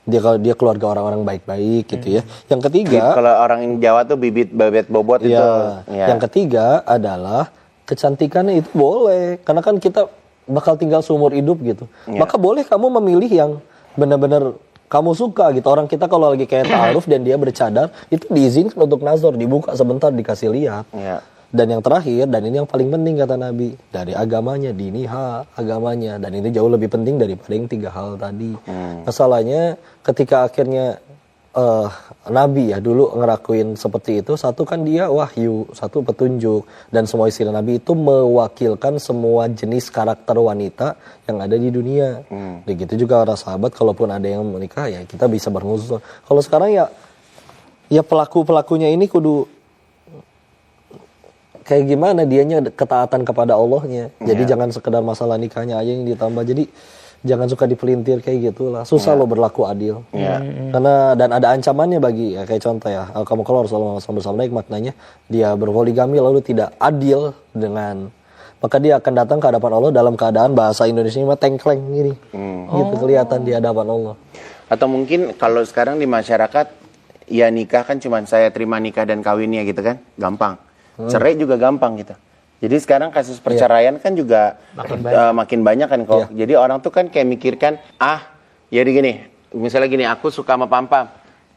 dia keluarga orang-orang baik-baik gitu ya. Yang ketiga, kalau orang Jawa tuh bibit babet bobot itu. Yang ketiga adalah kecantikannya. Itu boleh, karena kan kita bakal tinggal seumur hidup gitu. Maka boleh kamu memilih yang benar-benar kamu suka gitu. Orang kita kalau lagi kayak ta'aruf dan dia bercadar, itu diizinkan untuk nazar, dibuka sebentar dikasih lihat. Dan yang terakhir, dan ini yang paling penting kata Nabi, dari agamanya, diniha agamanya, dan ini jauh lebih penting daripada yang 3 hal tadi. Masalahnya ketika akhirnya Nabi ya dulu ngerakuin seperti itu, 1 kan dia wahyu, 1 petunjuk, dan semua istilah Nabi itu mewakilkan semua jenis karakter wanita yang ada di dunia. Begitu juga para sahabat, kalaupun ada yang menikah ya kita bisa berhuzur. Kalau sekarang ya pelakunya ini kudu kayak gimana dianya ketaatan kepada Allahnya. Jadi jangan sekedar masalah nikahnya aja yang ditambah. Jadi jangan suka dipelintir kayak gitulah. Susah lo berlaku adil. Karena dan ada ancamannya bagi kayak contoh ya. Kamu kalau Rasulullah SAW bersama maknanya dia berpoligami lalu tidak adil dengan maka dia akan datang ke hadapan Allah dalam keadaan bahasa Indonesia mah tengkleng gini. Gitu kelihatan di hadapan Allah. Atau mungkin kalau sekarang di masyarakat ya nikah kan cuma saya terima nikah dan kawinnya gitu kan, gampang. Cerai juga gampang gitu. Jadi sekarang kasus perceraian kan juga makin banyak kan kok. Jadi orang tuh kan kayak mikirkan, jadi gini, misalnya gini, aku suka sama Pam-Pam.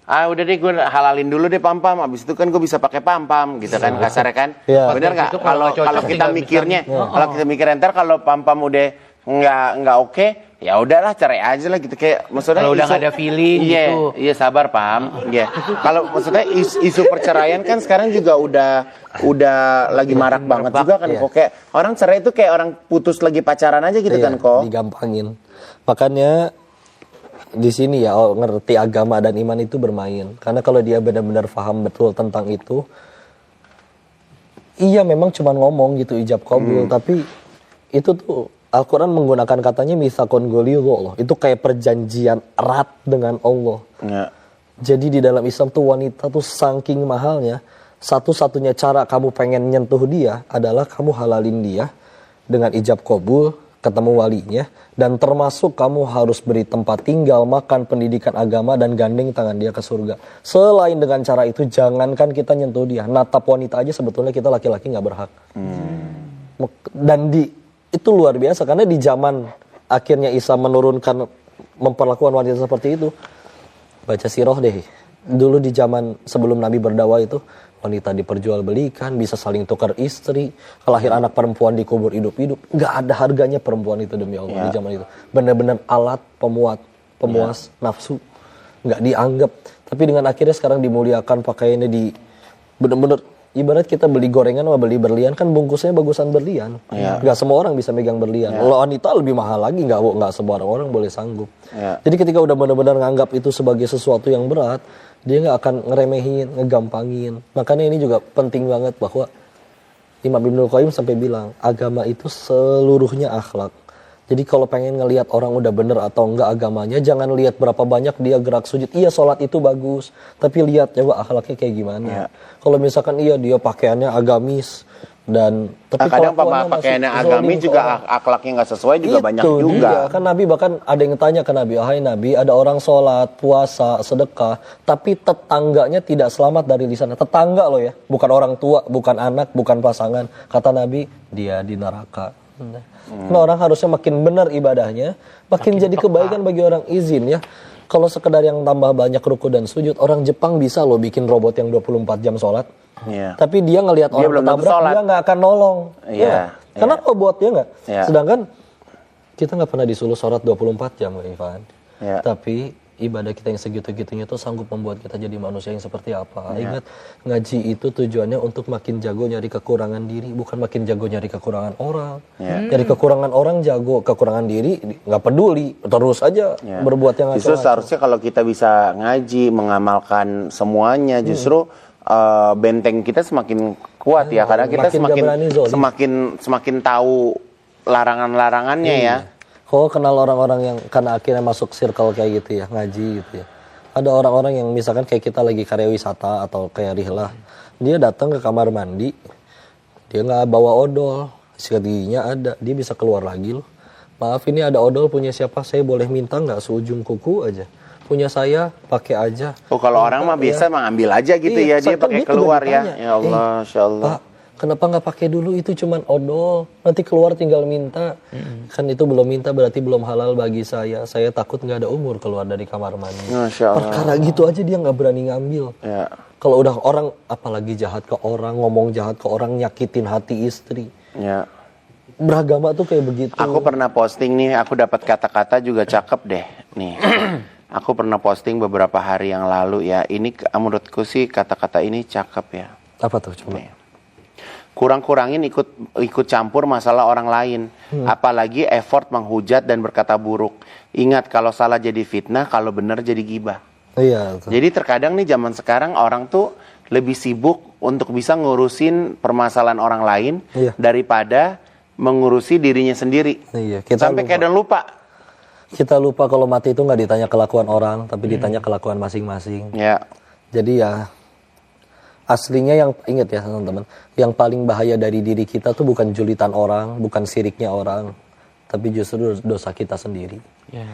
Udah deh gue halalin dulu deh Pam-Pam, abis itu kan gue bisa pakai Pam-Pam gitu kan, kasarnya kan. Bener nggak? Kalau kita mikirnya, kalau kita mikir ntar kalau Pam-Pam udah nggak oke, ya udahlah cerai aja lah gitu, kayak maksudnya kalau udah nggak ada feeling gitu. Iya sabar Pam. Kalau maksudnya isu perceraian kan sekarang juga udah lagi marak banget juga kan kok, kayak orang cerai itu kayak orang putus lagi pacaran aja gitu kan kok. Digampangin. Makanya di sini ya ngerti agama dan iman itu bermain. Karena kalau dia benar-benar paham betul tentang itu, iya memang cuma ngomong gitu ijab qabul, tapi itu tuh Al-Quran menggunakan katanya mitsaqun ghalidh, itu kayak perjanjian erat dengan Allah. Jadi di dalam Islam tuh wanita tuh saking mahalnya, satu-satunya cara kamu pengen nyentuh dia adalah kamu halalin dia dengan ijab qabul, ketemu walinya, dan termasuk kamu harus beri tempat tinggal, makan, pendidikan agama, dan gandeng tangan dia ke surga. Selain dengan cara itu, jangankan kita nyentuh dia, natap wanita aja sebetulnya kita laki-laki nggak berhak. Dan itu luar biasa, karena di zaman akhirnya Islam menurunkan, memperlakukan wanita seperti itu. Baca sirah deh. Dulu di zaman sebelum Nabi berdakwah itu, wanita diperjualbelikan, bisa saling tukar istri, kelahir anak perempuan dikubur hidup-hidup. Nggak ada harganya perempuan itu demi Allah di zaman itu. Benar-benar alat pemuas nafsu. Nggak dianggap. Tapi dengan akhirnya sekarang dimuliakan, pakaiannya benar-benar ibarat kita beli gorengan sama beli berlian kan bungkusnya bagusan berlian. Nggak semua orang bisa megang berlian. Kalau wanita lebih mahal lagi, nggak semua orang boleh sanggup. Jadi ketika udah benar-benar nganggap itu sebagai sesuatu yang berat, dia nggak akan ngeremehin, ngegampangin. Makanya ini juga penting banget bahwa Imam Ibnul Qayyim sampai bilang agama itu seluruhnya akhlak. Jadi kalau pengen ngelihat orang udah bener atau enggak agamanya, jangan lihat berapa banyak dia gerak sujud. Iya sholat itu bagus, tapi lihat coba akhlaknya kayak gimana. Kalau misalkan dia pakaiannya agamis dan tapi kadang pakaiannya agamis juga akhlaknya nggak sesuai juga itu banyak juga. Dia. Kan Nabi bahkan ada yang tanya ke Nabi, "Hai Nabi, ada orang sholat, puasa, sedekah, tapi tetangganya tidak selamat dari lisannya." Tetangga loh ya, bukan orang tua, bukan anak, bukan pasangan. Kata Nabi, dia di neraka. Nah, orang harusnya makin benar ibadahnya, makin jadi kebaikan bagi orang. Izin ya, kalau sekedar yang tambah banyak ruku dan sujud, orang Jepang bisa loh bikin robot yang 24 jam sholat. Tapi dia ngelihat orang ketabrak, dia nggak akan nolong. Karena robot dia nggak. Sedangkan kita nggak pernah disuruh sholat 24 jam, Ivan. Tapi ibadah kita yang segitu-gitunya itu sanggup membuat kita jadi manusia yang seperti apa. Ingat, ngaji itu tujuannya untuk makin jago nyari kekurangan diri, bukan makin jago nyari kekurangan orang. Nyari kekurangan orang jago, kekurangan diri nggak peduli, terus aja berbuat yang justru seharusnya kalau kita bisa ngaji, mengamalkan semuanya, justru benteng kita semakin kuat ya, karena kita semakin tahu larangan-larangannya ya. Kok kenal orang-orang yang karena akhirnya masuk circle kayak gitu ya, ngaji gitu ya. Ada orang-orang yang misalkan kayak kita lagi karya wisata atau kayak rihlah, dia datang ke kamar mandi, dia nggak bawa odol, sikat giginya ada, dia bisa keluar lagi loh. Maaf ini ada odol punya siapa, saya boleh minta nggak seujung kuku aja? Punya saya, pakai aja. Kalau orang mah biasa mengambil aja gitu ya, dia pakai keluar ya. Ya Allah, Insya Allah. Pak, kenapa nggak pakai dulu, itu cuman odol, nanti keluar tinggal minta. Kan itu belum minta berarti belum halal bagi saya takut nggak ada umur keluar dari kamar mandi. Perkara gitu aja dia nggak berani ngambil. Kalau udah orang apalagi jahat ke orang, ngomong jahat ke orang, nyakitin hati istri. Beragama tuh kayak begitu. Aku pernah posting nih, aku dapat kata-kata juga cakep deh nih. Aku pernah posting beberapa hari yang lalu ya, ini menurutku sih kata-kata ini cakep ya. Apa tuh coba? Kurang-kurangin ikut campur masalah orang lain, apalagi effort menghujat dan berkata buruk. Ingat, kalau salah jadi fitnah, kalau benar jadi gibah. Jadi terkadang nih zaman sekarang orang tuh lebih sibuk untuk bisa ngurusin permasalahan orang lain daripada mengurusi dirinya sendiri. Sampai kadang lupa. Kita lupa kalau mati itu nggak ditanya kelakuan orang, tapi ditanya kelakuan masing-masing. Jadi ya Aslinya yang ingat ya teman-teman, yang paling bahaya dari diri kita tuh bukan julitan orang, bukan siriknya orang, tapi justru dosa kita sendiri. Yeah.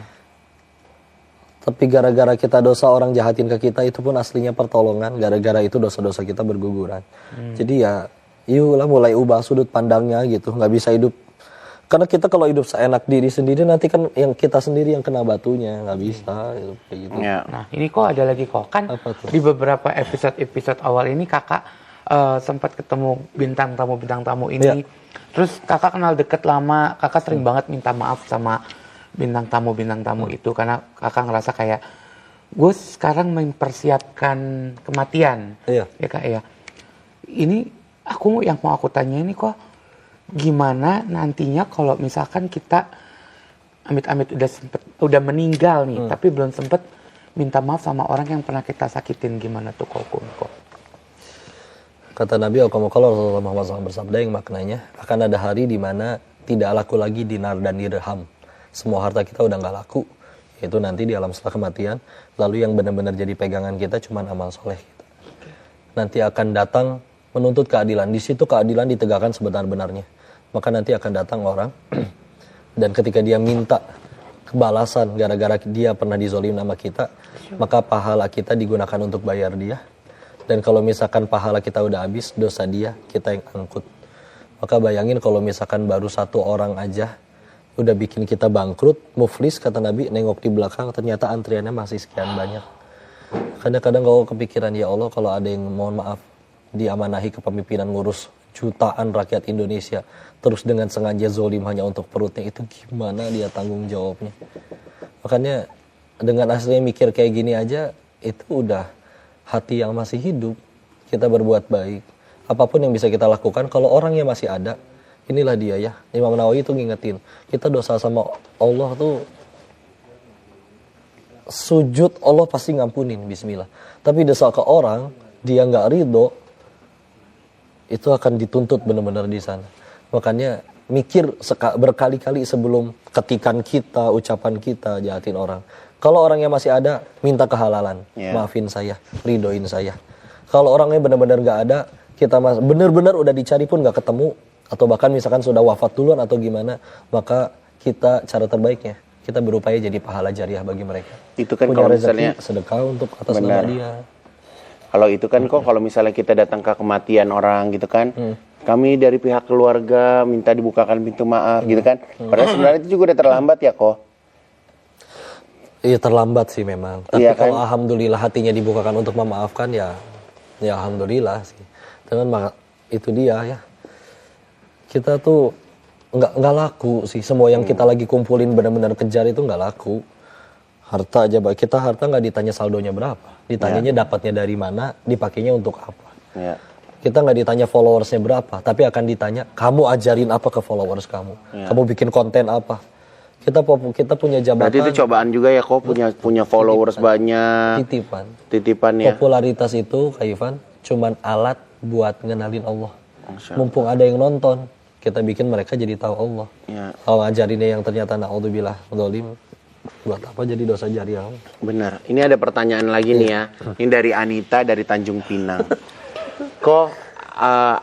Tapi gara-gara kita dosa orang jahatin ke kita, itu pun aslinya pertolongan. Gara-gara itu dosa-dosa kita berguguran. Jadi ya, yuklah mulai ubah sudut pandangnya gitu. Nggak bisa hidup. Karena kita kalau hidup seenak diri sendiri, nanti kan yang kita sendiri yang kena batunya. Nggak bisa hidup kayak gitu. Yeah. Nah ini kok ada lagi kok. Kan di beberapa episode awal ini kakak sempat ketemu bintang tamu ini. Yeah. Terus kakak kenal deket lama, kakak sering banget minta maaf sama bintang tamu itu karena kakak ngerasa kayak gue sekarang mempersiapkan kematian. Iya. Ya kak ya. Ini yang mau aku tanya ini kok gimana nantinya kalau misalkan kita amit-amit udah meninggal nih, tapi belum sempet minta maaf sama orang yang pernah kita sakitin, gimana tuh kok? Kata Nabi Rasulullah Muhammad SAW bersabda yang maknanya akan ada hari di mana tidak laku lagi dinar dan dirham. Semua harta kita udah nggak laku, yaitu nanti di alam setelah kematian. Lalu yang benar-benar jadi pegangan kita cuma amal soleh kita. Nanti akan datang menuntut keadilan. Di situ keadilan ditegakkan sebenar-benarnya. Maka nanti akan datang orang dan ketika dia minta kebalasan gara-gara dia pernah dizolim sama kita, maka pahala kita digunakan untuk bayar dia. Dan kalau misalkan pahala kita udah habis, dosa dia kita yang angkut. Maka bayangin kalau misalkan baru satu orang aja udah bikin kita bangkrut, muflis kata Nabi, nengok di belakang ternyata antriannya masih sekian banyak. Kadang-kadang kalau kepikiran, ya Allah kalau ada yang mohon maaf diamanahi kepemimpinan ngurus jutaan rakyat Indonesia, terus dengan sengaja zolim hanya untuk perutnya, itu gimana dia tanggung jawabnya. Makanya dengan aslinya mikir kayak gini aja, itu udah hati yang masih hidup, kita berbuat baik. Apapun yang bisa kita lakukan, kalau orangnya masih ada, inilah dia ya. Imam Nawawi itu ngingetin, kita dosa sama Allah tuh, sujud Allah pasti ngampunin, bismillah. Tapi dosa ke orang, dia nggak ridho, itu akan dituntut benar-benar di sana. Makanya mikir berkali-kali sebelum ketikan kita, ucapan kita, jahatin orang. Kalau orangnya masih ada, minta kehalalan, maafin saya, ridoin saya. Kalau orangnya benar-benar nggak ada, kita benar-benar udah dicari pun nggak ketemu, atau bahkan misalkan sudah wafat duluan atau gimana, maka kita cara terbaiknya kita berupaya jadi pahala jariah bagi mereka. Itu kan punya kalau rezeki, misalnya sedekah untuk atas nama dia. Kalau itu kan kok kalau misalnya kita datang ke kematian orang gitu kan, kami dari pihak keluarga minta dibukakan pintu maaf gitu kan. Padahal sebenarnya itu juga udah terlambat ya kok. Iya terlambat sih memang. Tapi iya, kalau kan? Alhamdulillah hatinya dibukakan untuk memaafkan ya alhamdulillah sih. Cuman itu dia ya. Kita tuh nggak laku sih. Semua yang kita lagi kumpulin benar-benar kejar itu nggak laku. Harta aja, kita harta nggak ditanya saldonya berapa. Ditanyanya dapatnya dari mana, dipakainya untuk apa. Ya. Kita nggak ditanya followersnya berapa, tapi akan ditanya kamu ajarin apa ke followers kamu. Ya. Kamu bikin konten apa. Kita punya jabatan. Berarti itu cobaan juga ya kok punya followers banyak. Titipan ya. Popularitas itu Kak Ivan cuman alat buat ngenalin Allah. Mumpung ada yang nonton, kita bikin mereka jadi tahu Allah. Ya. Kalau ngajarinnya yang ternyata na'udzubillah zalim, buat apa jadi dosa jariah? Benar. Ini ada pertanyaan lagi nih ya. Ini dari Anita dari Tanjung Pinang. Kok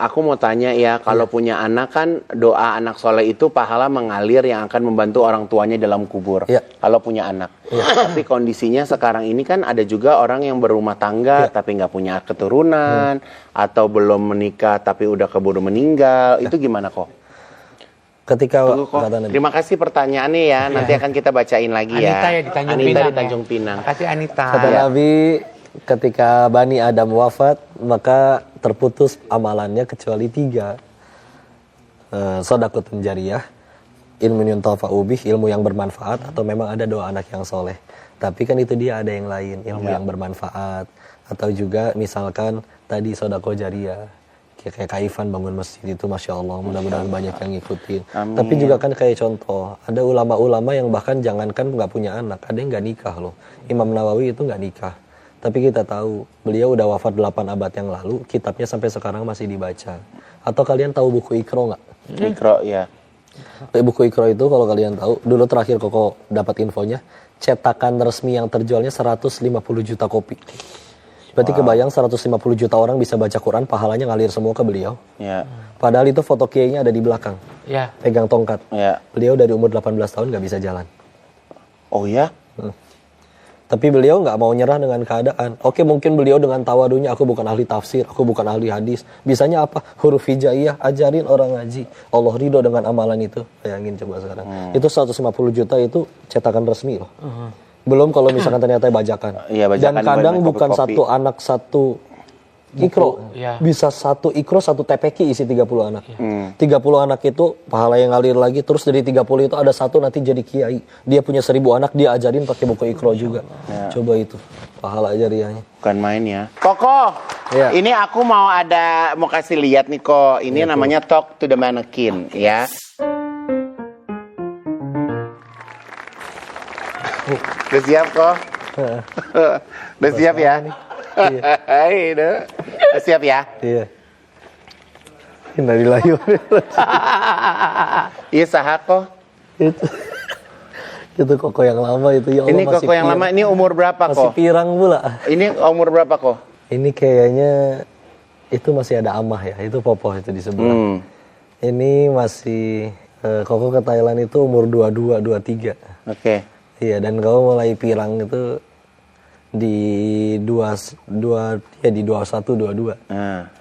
aku mau tanya ya, kalau punya anak kan doa anak soleh itu pahala mengalir yang akan membantu orang tuanya dalam kubur. Kalau punya anak. Tapi kondisinya sekarang ini kan ada juga orang yang berumah tangga tapi nggak punya keturunan atau belum menikah tapi udah keburu meninggal. Itu gimana kok? Terima kasih pertanyaannya ya. Nanti akan kita bacain lagi ya. Anita ya di Tanjung Anita Pinang. Di Tanjung Pinang. Terima kasih Anita. Kata Nabi, ketika Bani Adam wafat, maka terputus amalannya kecuali 3. Shadaqatun jariyah, ilmu yuntafa'u bih, ilmu yang bermanfaat, atau memang ada doa anak yang soleh. Tapi kan itu dia ada yang lain, ilmu yang bermanfaat, atau juga misalkan tadi shadaqah jariyah. Kayak Kak Ivan bangun masjid itu Masya Allah, mudah-mudahan banyak yang ngikutin. Amin. Tapi juga kan kayak contoh, ada ulama-ulama yang bahkan jangankan nggak punya anak, ada yang nggak nikah loh. Imam Nawawi itu nggak nikah. Tapi kita tahu, beliau udah wafat 8 abad yang lalu, kitabnya sampai sekarang masih dibaca. Atau kalian tahu buku Iqra nggak? Iqra, ya. Buku Iqra itu kalau kalian tahu, dulu terakhir Koko dapat infonya, cetakan resmi yang terjualnya 150 juta kopi. Berarti kebayang 150 juta orang bisa baca Quran, pahalanya ngalir semua ke beliau. Ya. Padahal itu foto kiainya ada di belakang. Ya. Pegang tongkat. Ya. Beliau dari umur 18 tahun nggak bisa jalan. Oh ya? Tapi beliau nggak mau nyerah dengan keadaan. Oke, mungkin beliau dengan tawadunya, aku bukan ahli tafsir, aku bukan ahli hadis. Bisanya apa? Huruf hijaiyah, ajarin orang ngaji. Allah ridho dengan amalan itu. Bayangin coba sekarang. Itu 150 juta itu cetakan resmi loh. Belum kalau misalkan ternyata bajakan. Iya, Dan bajakan kadang bukan kopi-kopi. satu anak satu ikro. Ya. Bisa satu ikro, satu TPQ isi 30 anak. 30 anak itu pahala yang ngalir lagi. Terus dari 30 itu ada satu nanti jadi kiai. Dia punya 1000 anak, dia ajarin pakai buku ikro juga. Coba itu pahala jariahnya. Bukan main ya. Koko, ini aku mau kasih lihat nih kok. Ini namanya Talk to the Mannequin ya. Udah siap kok? Udah siap ya? Iya. Udah siap ya? Iya. Ini dari layu. Iya sah kok. Itu koko yang lama itu ya Allah. Ini koko yang lama, ini umur berapa masih kok? pirang pula. Ini umur berapa kok? Ini kayaknya itu masih ada amah ya, itu popoh itu di sebelah. Ini masih koko ke Thailand itu umur 22, 23. Oke. Iya, dan kau mulai pirang itu di 21, 22.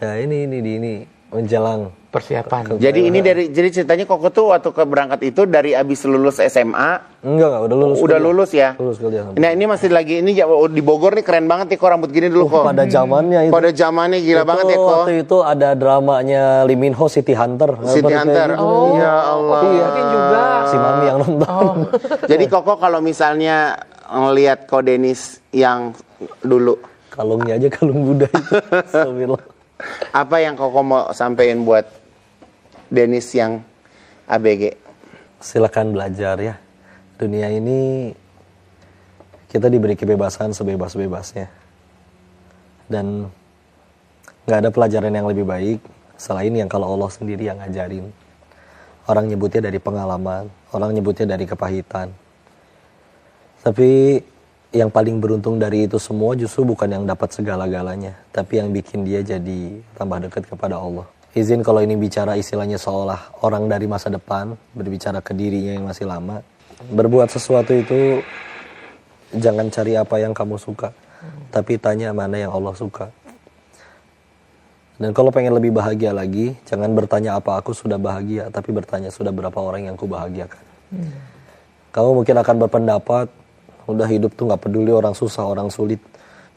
Ya ini menjelang Persiapan. Jadi jadi ceritanya Koko tuh waktu berangkat itu dari abis lulus SMA. Enggak, udah lulus. Udah lulus ya. Lulus kuliah. Nah, ini masih lagi di Bogor nih keren banget nih kok rambut gini dulu kok. Pada zamannya itu. Pada zamannya gila banget ya kok. Waktu itu ada dramanya Lee Min Ho, City Hunter. City Hunter. Oh, ya Allah. Mungkin juga. Si Mami yang nonton. Jadi Koko kalau misalnya ngelihat Ko Denis yang dulu, kalungnya aja kalung Buddha itu. Astagfirullah. apa yang Koko mau sampein buat Denis yang ABG? Silakan belajar ya. Dunia ini kita diberi kebebasan sebebas-bebasnya. Dan nggak ada pelajaran yang lebih baik selain yang kalau Allah sendiri yang ngajarin. Orang nyebutnya dari pengalaman, orang nyebutnya dari kepahitan. Tapi yang paling beruntung dari itu semua justru bukan yang dapat segala-galanya, tapi yang bikin dia jadi tambah dekat kepada Allah. Izin kalau ini bicara istilahnya seolah orang dari masa depan, berbicara ke dirinya yang masih lama. Berbuat sesuatu itu jangan cari apa yang kamu suka, tapi tanya mana yang Allah suka. Dan kalau pengen lebih bahagia lagi, jangan bertanya apa aku sudah bahagia, tapi bertanya sudah berapa orang yang kubahagiakan. Kamu mungkin akan berpendapat, udah hidup tuh nggak peduli orang susah, orang sulit.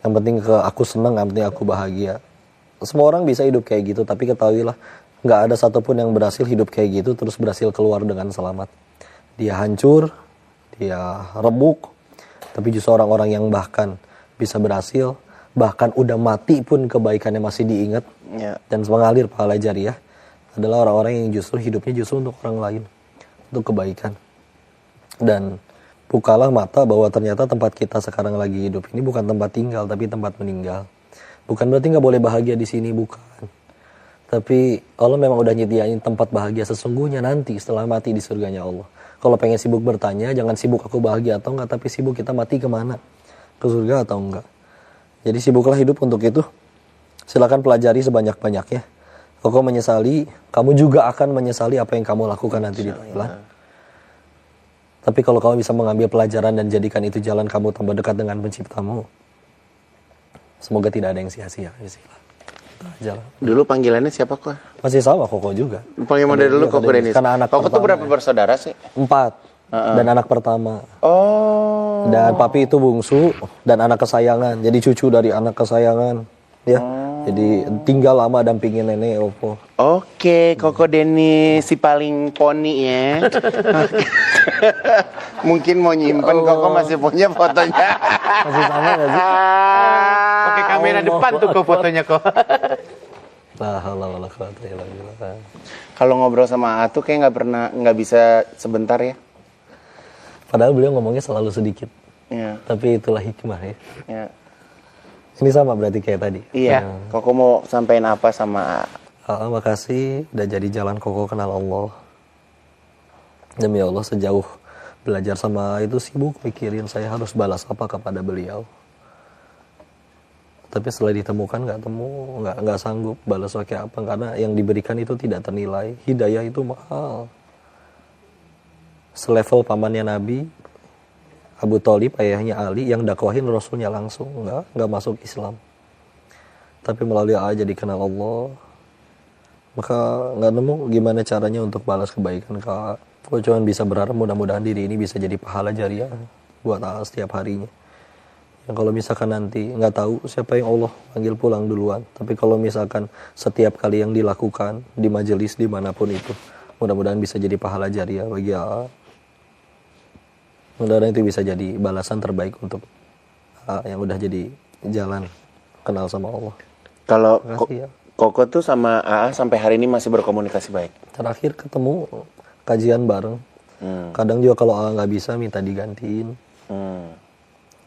Yang penting aku senang, yang penting aku bahagia. Semua orang bisa hidup kayak gitu, tapi ketahuilah nggak ada satupun yang berhasil hidup kayak gitu terus berhasil keluar dengan selamat. Dia hancur, dia remuk, tapi justru orang-orang yang bahkan bisa berhasil, bahkan udah mati pun kebaikannya masih diingat dan mengalir pahala jariah, adalah orang-orang yang justru hidupnya justru untuk orang lain, untuk kebaikan. Dan bukalah mata bahwa ternyata tempat kita sekarang lagi hidup ini bukan tempat tinggal, tapi tempat meninggal. Bukan berarti nggak boleh bahagia di sini, bukan. Tapi Allah memang udah nyediain tempat bahagia sesungguhnya nanti setelah mati di surganya Allah. Kalau pengen sibuk bertanya, jangan sibuk aku bahagia atau enggak, tapi sibuk kita mati kemana? Ke surga atau enggak? Jadi sibuklah hidup untuk itu. Silakan pelajari sebanyak-banyaknya. Kalau kau menyesali, kamu juga akan menyesali apa yang kamu lakukan nanti di Thailand. Tapi kalau kamu bisa mengambil pelajaran dan jadikan itu jalan kamu tambah dekat dengan penciptamu, semoga tidak ada yang sia-sia. Jalan. Dulu panggilannya siapa kok? Masih sama Koko juga. Panggil model dulu Koko Denis. Karena anak Koko tuh berapa bersaudara sih? 4. Dan anak pertama. Oh. Dan papi itu bungsu dan anak kesayangan. Jadi cucu dari anak kesayangan. Ya. Jadi tinggal lama dampingin nenek opo. Oke, Koko Denis si paling poni ya. Mungkin mau nyimpen Koko masih punya fotonya. Masih sama gak sih? Pakai kamera depan tuh kok fotonya kok. Kalau ngobrol sama Atu kayak nggak bisa sebentar ya. Padahal beliau ngomongnya selalu sedikit. Ya. Tapi itulah hikmah ya. Ya. Ini sama berarti kayak tadi. Iya. Koko mau sampein apa sama makasih udah jadi jalan Koko kenal Allah. Demi Allah sejauh belajar sama itu sibuk mikirin saya harus balas apa kepada beliau. Tapi setelah ditemukan nggak sanggup balas pakai apa, karena yang diberikan itu tidak ternilai. Hidayah itu mahal. Selevel pamannya Nabi, Abu Thalib, ayahnya Ali, yang dakwahin Rasulnya langsung, nggak masuk Islam. Tapi melalui A jadi kenal Allah. Maka nggak nemu gimana caranya untuk balas kebaikan Kak. Gue cuma bisa berharap mudah-mudahan diri ini bisa jadi pahala jariah buat A setiap harinya. Yang kalau misalkan nanti nggak tahu siapa yang Allah panggil pulang duluan. Tapi kalau misalkan setiap kali yang dilakukan di majelis dimanapun itu, mudah-mudahan bisa jadi pahala jariah bagi A. Mudah-mudahan itu bisa jadi balasan terbaik untuk A yang udah jadi jalan kenal sama Allah. Kalau Koko tuh sama AA sampai hari ini masih berkomunikasi baik? Terakhir ketemu kajian bareng. Kadang juga kalau AA nggak bisa minta digantiin.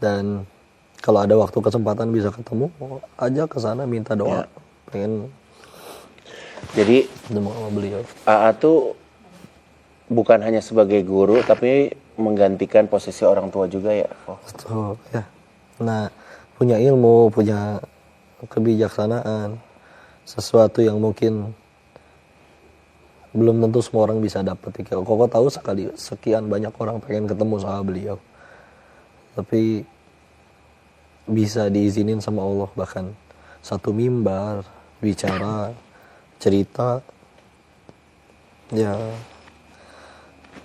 Dan kalau ada waktu kesempatan bisa ketemu, aja ke sana minta doa. Ya. Pengen. Jadi ketemu sama beliau. AA tuh bukan hanya sebagai guru, tapi menggantikan posisi orang tua juga ya. Betul, ya. Nah, punya ilmu, punya kebijaksanaan, sesuatu yang mungkin belum tentu semua orang bisa dapat. Koko tahu sekali sekian banyak orang pengen ketemu sama beliau, tapi bisa diizinin sama Allah, bahkan satu mimbar bicara cerita, ya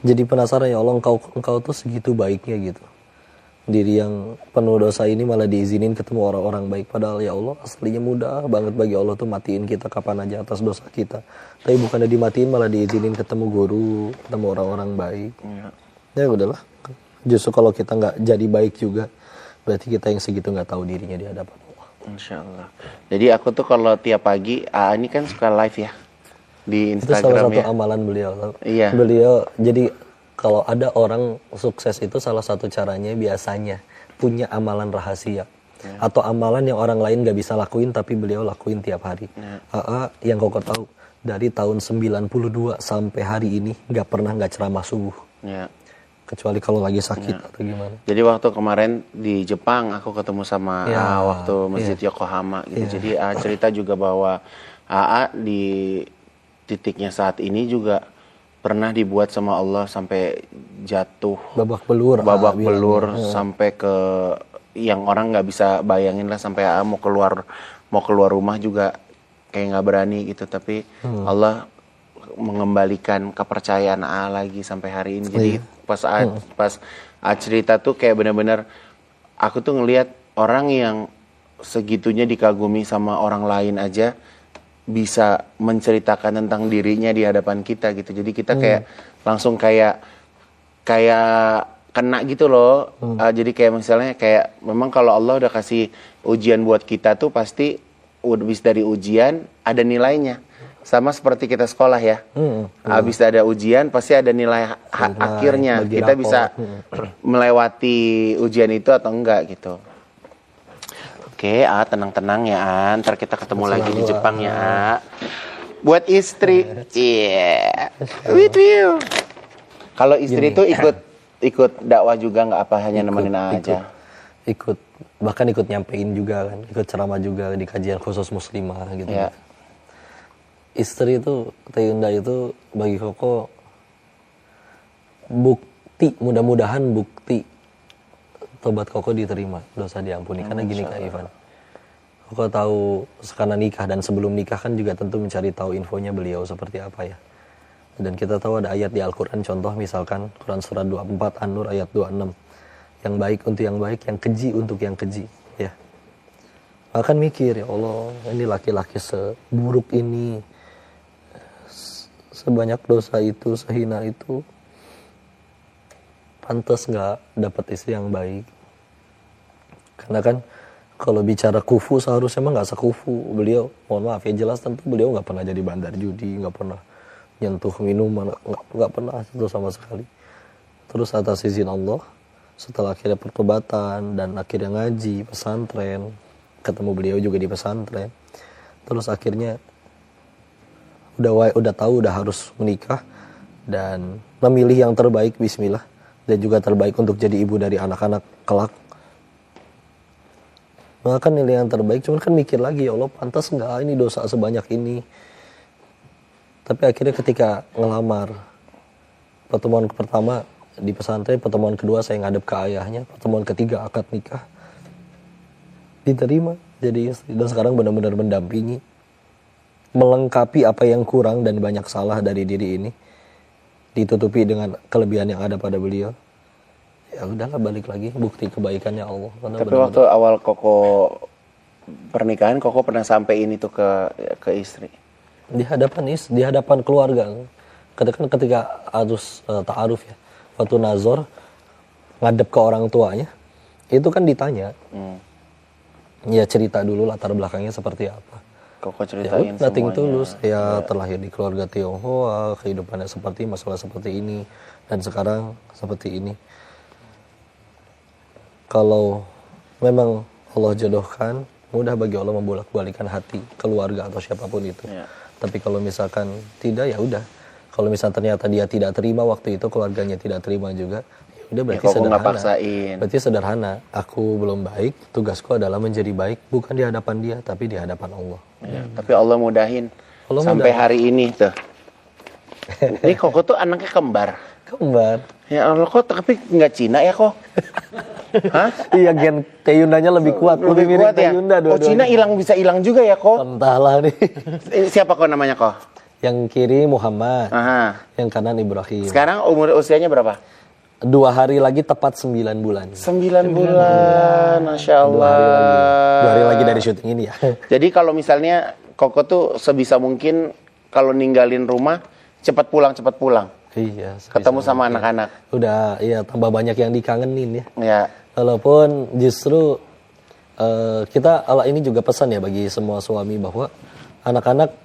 jadi penasaran, ya Allah, engkau tuh segitu baiknya gitu. Diri yang penuh dosa ini malah diizinin ketemu orang-orang baik. Padahal ya Allah, aslinya mudah banget bagi Allah tuh matiin kita kapan aja atas dosa kita. Tapi bukannya dimatiin, malah diizinin ketemu guru, ketemu orang-orang baik. Ya udahlah. Justru kalau kita nggak jadi baik juga, berarti kita yang segitu nggak tahu dirinya di hadapan Allah. Insya Allah. Jadi aku tuh kalau tiap pagi, ini kan suka live ya di Instagram. Itu salah satu amalan beliau. Iya. Beliau jadi kalau ada orang sukses itu salah satu caranya biasanya punya amalan rahasia. Atau amalan yang orang lain gak bisa lakuin tapi beliau lakuin tiap hari. Yang kau tahu, dari tahun 92 sampai hari ini gak pernah gak ceramah subuh. Kecuali kalau lagi sakit atau gimana. Jadi waktu kemarin di Jepang aku ketemu sama waktu Masjid Yokohama gitu. Jadi cerita juga bahwa di titiknya saat ini juga pernah dibuat sama Allah sampai jatuh babak belur sampai ke yang orang nggak bisa bayangin lah, sampai mau keluar rumah juga kayak nggak berani gitu, tapi Allah mengembalikan kepercayaan lagi sampai hari ini. Jadi pas cerita tuh kayak benar-benar aku tuh ngelihat orang yang segitunya dikagumi sama orang lain aja bisa menceritakan tentang dirinya di hadapan kita gitu. Jadi kita kayak langsung kayak kena gitu loh. Jadi kayak misalnya kayak memang kalau Allah udah kasih ujian buat kita tuh pasti habis dari ujian ada nilainya. Sama seperti kita sekolah ya. Habis ada ujian pasti ada nilai akhirnya. Kita bisa melewati ujian itu atau enggak gitu. Oke, tenang-tenang ya, ntar kita ketemu lagi di Jepang ya. Buat istri, with you. Kalau istri itu ikut dakwah juga nggak, apa hanya nemenin aja? Ikut, bahkan ikut nyampein juga kan, ikut ceramah juga di kajian khusus muslimah gitu. Ya. Istri itu, Tayunda itu bagi Koko bukti, mudah-mudahan bukti tobat Koko diterima, dosa diampuni. Karena gini Kak Ivan, Koko tahu sekarang nikah dan sebelum nikah kan juga tentu mencari tahu infonya beliau seperti apa ya. Dan kita tahu ada ayat di Al-Quran, contoh misalkan Quran surat 24 An-Nur ayat 26, yang baik untuk yang baik, yang keji untuk yang keji ya. Bahkan mikir, ya Allah, ini laki-laki seburuk ini, sebanyak dosa itu, sehina itu, pantas nggak dapat istri yang baik. Karena kan kalau bicara kufu seharusnya mah nggak sekufu beliau. Mohon maaf ya, jelas tentu beliau nggak pernah jadi bandar judi, nggak pernah nyentuh minuman, nggak pernah itu sama sekali. Terus atas izin Allah, setelah akhirnya pertobatan dan akhirnya ngaji pesantren, ketemu beliau juga di pesantren. Terus akhirnya udah tahu udah harus menikah dan memilih yang terbaik, bismillah. Dan juga terbaik untuk jadi ibu dari anak-anak kelak. Maka nilai yang terbaik, cuman kan mikir lagi, ya Allah pantas nggak ini dosa sebanyak ini. Tapi akhirnya ketika ngelamar, pertemuan pertama di pesantren, pertemuan kedua saya ngadep ke ayahnya, pertemuan ketiga akad nikah, diterima jadi istri. Dan sekarang benar-benar mendampingi, melengkapi apa yang kurang dan banyak salah dari diri ini, ditutupi dengan kelebihan yang ada pada beliau. Ya udahlah, balik lagi, bukti kebaikannya Allah. Tapi waktu awal Koko pernikahan, Koko pernah sampein itu ke istri? Di hadapan keluarga. Ketika harus ta'aruf ya, waktu nazar ngadep ke orang tuanya, itu kan ditanya, ya cerita dulu latar belakangnya seperti apa. Koko ceritain ya, nothing tulus, ya terlahir di keluarga Tionghoa, kehidupannya seperti masalah seperti ini, dan sekarang seperti ini. Kalau memang Allah jodohkan, mudah bagi Allah membolak-balikan hati keluarga atau siapapun itu. Ya. Tapi kalau misalkan tidak, ya udah. Kalau misalkan ternyata dia tidak terima waktu itu, keluarganya tidak terima juga, ya udah, berarti ya, sederhana. Berarti sederhana. Aku belum baik, tugasku adalah menjadi baik bukan di hadapan dia, tapi di hadapan Allah. Ya. Tapi Allah mudahin. Sampai hari ini tuh. Ini Koko tuh anaknya kembar. Ya Allah, kok tapi nggak Cina ya kok? Hah? Iya, gen Teyundanya lebih kuat. Lebih mirip Teyunda ya? Oh, Cina bisa hilang juga ya kok? Entahlah nih. Siapa kok namanya kok? Yang kiri Muhammad. Aha. Yang kanan Ibrahim. Sekarang usianya berapa? 2 hari lagi tepat 9 bulan. 9 bulan, Masya Allah. 2 hari lagi dari syuting ini ya. Jadi kalau misalnya Koko tuh sebisa mungkin kalau ninggalin rumah, cepat pulang. Iya. Ketemu sama anak-anak. Udah, iya, tambah banyak yang dikangenin ya. Iya. Walaupun justru kita ini juga pesan ya bagi semua suami bahwa anak-anak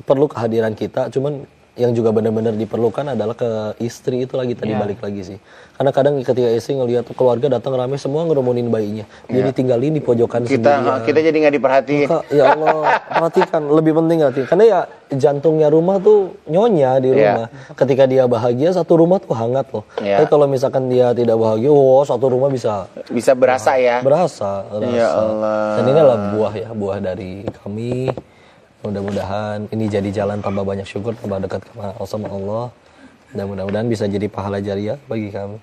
perlu kehadiran kita, cuman yang juga benar-benar diperlukan adalah ke istri itu lagi tadi balik lagi sih. Karena kadang ketika istri ngelihat keluarga datang ramai semua ngerumunin bayinya, dia ditinggalin di pojokan sendirian. Kita jadi nggak diperhatiin. Maka, ya Allah, perhatikan, lebih penting hati. Karena ya jantungnya rumah tuh nyonya di rumah. Ketika dia bahagia, satu rumah tuh hangat loh. Tapi kalau misalkan dia tidak bahagia, satu rumah bisa berasa ya. Berasa. Ya Allah. Dan ini adalah buah dari kami. Mudah-mudahan ini jadi jalan tambah banyak syukur, tambah dekat sama Allah. Dan mudah-mudahan bisa jadi pahala jariah bagi kami.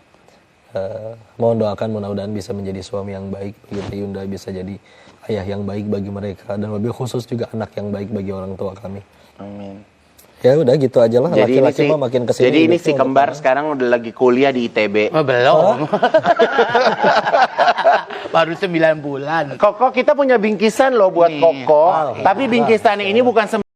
Mohon doakan mudah-mudahan bisa menjadi suami yang baik bagi Teyunda, bisa jadi ayah yang baik bagi mereka, dan lebih khusus juga anak yang baik bagi orang tua kami. Amin. Ya udah gitu aja lah, laki-laki mah makin kesini. Jadi ini si kembar sekarang udah lagi kuliah di ITB. Oh, belum. Baru 9 bulan. Koko, kita punya bingkisan loh buat Koko. Tapi bingkisannya ini bukan